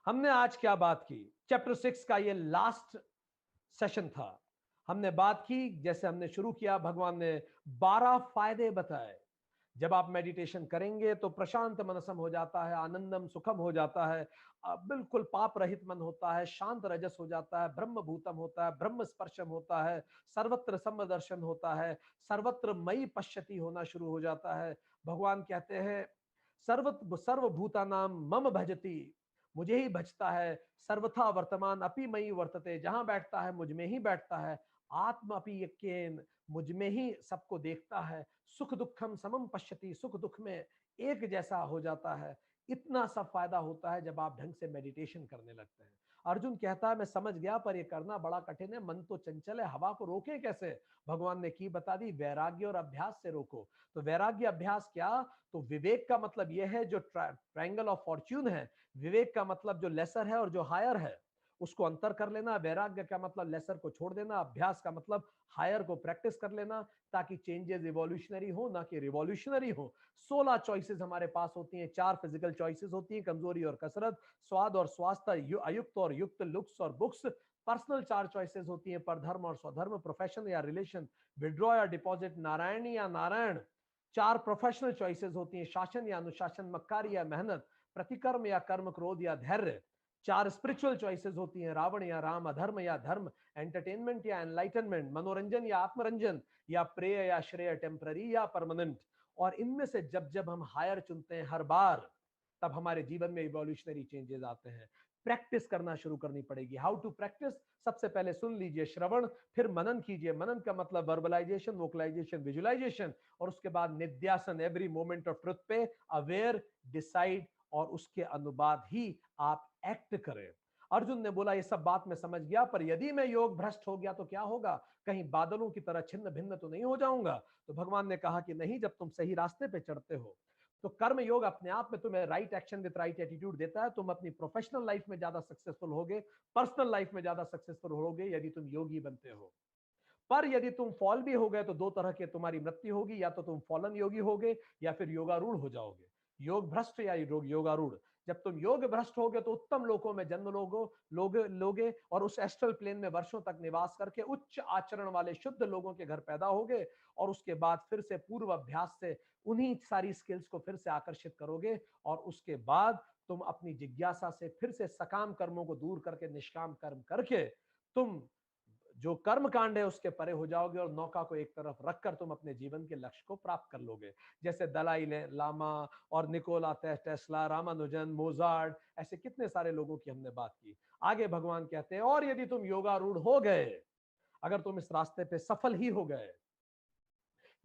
हमने आज क्या बात की? चैप्टर 6 का ये लास्ट सेशन था। हमने बात की, जैसे हमने शुरू किया, भगवान ने 12 फायदे बताए। जब आप मेडिटेशन करेंगे तो प्रशांत मनसम हो जाता है, आनंदम सुखम हो जाता है, बिल्कुल पाप रहित मन होता है, शांत रजस हो जाता है, ब्रह्म भूतम होता है, ब्रह्म स्पर्शम होता है, सर्वत्र समदर्शन होता है, सर्वत्र मई पश्यति होना शुरू हो जाता है। भगवान कहते हैं सर्वभूतानाम मम भजति, मुझे ही भजता है, सर्वथा वर्तमान अपि मई वर्तते, जहां बैठता है मुझ में ही बैठता है, आत्म अपि यज्ञेन, मुझ में ही सबको देखता है, सुख दुखम समम पश्यति, सुख दुख में एक जैसा हो जाता है। इतना सब फायदा होता है जब आप ढंग से मेडिटेशन करने लगते हैं। अर्जुन कहता है मैं समझ गया, पर ये करना बड़ा कठिन है, मन तो चंचल है, हवा को रोके कैसे? भगवान ने की बता दी, वैराग्य और अभ्यास से रोको। तो वैराग्य अभ्यास क्या? तो विवेक का मतलब यह है, जो ट्रायंगल ऑफ फॉर्च्यून है, विवेक का मतलब जो लेसर है और जो हायर है उसको अंतर कर लेना। वैराग्य का मतलब लेसर को छोड़ देना। अभ्यास का मतलब हायर को प्रैक्टिस कर लेना, ताकि चेंजेस इवोल्यूशनरी हो, ना कि रिवॉल्यूशनरी हो। 16 चॉइसेस हमारे पास होती हैं, 4 फिजिकल चॉइसेस होती हैं, कमजोरी और कसरत, स्वाद और स्वास्थ्य, अयुक्त और युक्त, लुक्स और बुक्स। पर्सनल 4 चॉइसेस होती हैं, परधर्म और स्वधर्म, प्रोफेशन या रिलेशन, विड्रॉ या डिपॉजिट, नारायण या नारायण। 4 प्रोफेशनल चॉइसेस होती हैं, शासन या अनुशासन, मक्कारी या मेहनत, प्रतिकर्म या कर्म, क्रोध या धैर्य। 4 स्पिरिचुअल चॉइसेस होती हैं, रावण या राम, अधर्म या धर्म, एंटरटेनमेंट या एनलाइटनमेंट, मनोरंजन या आत्मरंजन, या प्रेय या श्रेय, टेम्पररी या परमानेंट। और इनमें से जब जब हम हायर चुनते हैं हर बार, तब हमारे जीवन में इवोल्यूशनरी चेंजेस आते हैं। प्रैक्टिस करना शुरू करनी पड़ेगी। How to practise? सबसे पहले सुन लीजिए, श्रवण, फिर मनन कीजिए। मनन का मतलब वर्बलाइजेशन, वोकलाइजेशन, विजुअलाइजेशन, और उसके बाद निध्यासन, एवरी मोमेंट ऑफ ट्रुथ पे अवेयर, डिसाइड, और उसके अनुबाद ही आप एक्ट करें। अर्जुन ने बोला ये सब बात मैं समझ गया, पर यदि मैं योग भ्रष्ट हो गया तो क्या होगा? कहीं बादलों की तरह छिन्न भिन्न तो नहीं हो जाऊंगा? तो भगवान ने कहा कि नहीं, जब तुम सही रास्ते पे चढ़ते हो तो कर्म योग अपने आप में तुम्हें right action with right attitude देता है। तुम अपनी प्रोफेशनल लाइफ में ज्यादा सक्सेसफुल होगे, पर्सनल लाइफ में ज्यादा सक्सेसफुल होगे यदि तुम योगी बनते हो। पर यदि तुम फॉल भी हो गए तो 2 तरह के तुम्हारी मृत्यु होगी, या तो तुम फॉलन योगी होगे या फिर योगारूढ़ हो जाओगे। योग भ्रष्ट या योगारूढ़। जब तुम योग भ्रष्ट होगे तो उत्तम लोकों में जन्म लोगे, और उस एस्ट्रल प्लेन में वर्षों तक निवास करके उच्च आचरण वाले शुद्ध लोगों के घर पैदा होगे, और उसके बाद फिर से पूर्व अभ्यास से उन्हीं सारी स्किल्स को फिर से आकर्षित करोगे, और उसके बाद तुम अपनी जिज्ञासा से फिर से सकाम कर्मों को दूर करके निष्काम कर्म करके तुम जो कर्म कांड है उसके परे हो जाओगे, और नौका को एक तरफ रखकर तुम अपने जीवन के लक्ष्य को प्राप्त कर लोगे। जैसे दलाई लामा और निकोला टेस्ला, रामानुजन, मोजार्ट, ऐसे कितने सारे लोगों की हमने बात की। आगे भगवान कहते हैं, और यदि तुम योगारूढ़ हो गए, अगर तुम इस रास्ते पे सफल ही हो गए,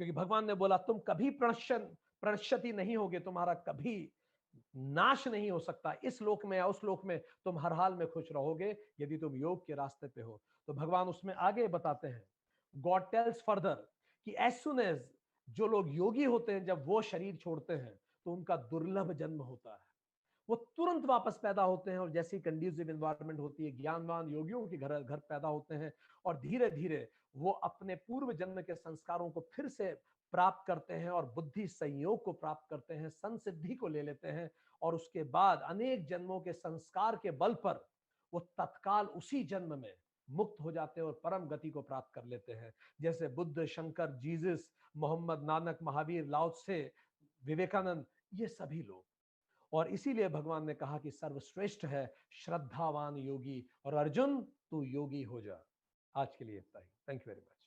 क्योंकि भगवान ने बोला तुम कभी प्रणश्यति नहीं होगे, तुम्हारा कभी नाश नहीं हो सकता, इस लोक में या उस लोक में तुम हर हाल में खुश रहोगे यदि तुम योग के रास्ते पे हो। तो भगवान उसमें आगे बताते हैं, गॉड टेल्स फर्दर कि एज सुन एज जो लोग योगी होते हैं, जब वो शरीर छोड़ते हैं तो उनका दुर्लभ जन्म होता है, वो तुरंत वापस पैदा होते हैं, और जैसी कंड्यूसिव एनवायरनमेंट होती है, ज्ञानवान योगियों के घर घर पैदा होते हैं, और धीरे धीरे वो अपने पूर्व जन्म के संस्कारों को फिर से प्राप्त करते हैं, और बुद्धि संयोग को प्राप्त करते हैं, संसिद्धि को ले लेते हैं, और उसके बाद अनेक जन्मों के संस्कार के बल पर वो तत्काल उसी जन्म में मुक्त हो जाते हैं और परम गति को प्राप्त कर लेते हैं। जैसे बुद्ध, शंकर, जीसस, मोहम्मद, नानक, महावीर, लाओ त्से, विवेकानंद, ये सभी लोग। और इसीलिए भगवान ने कहा कि सर्वश्रेष्ठ है श्रद्धावान योगी, और अर्जुन तू योगी हो जा। आज के लिए इतना ही। Thank you very much.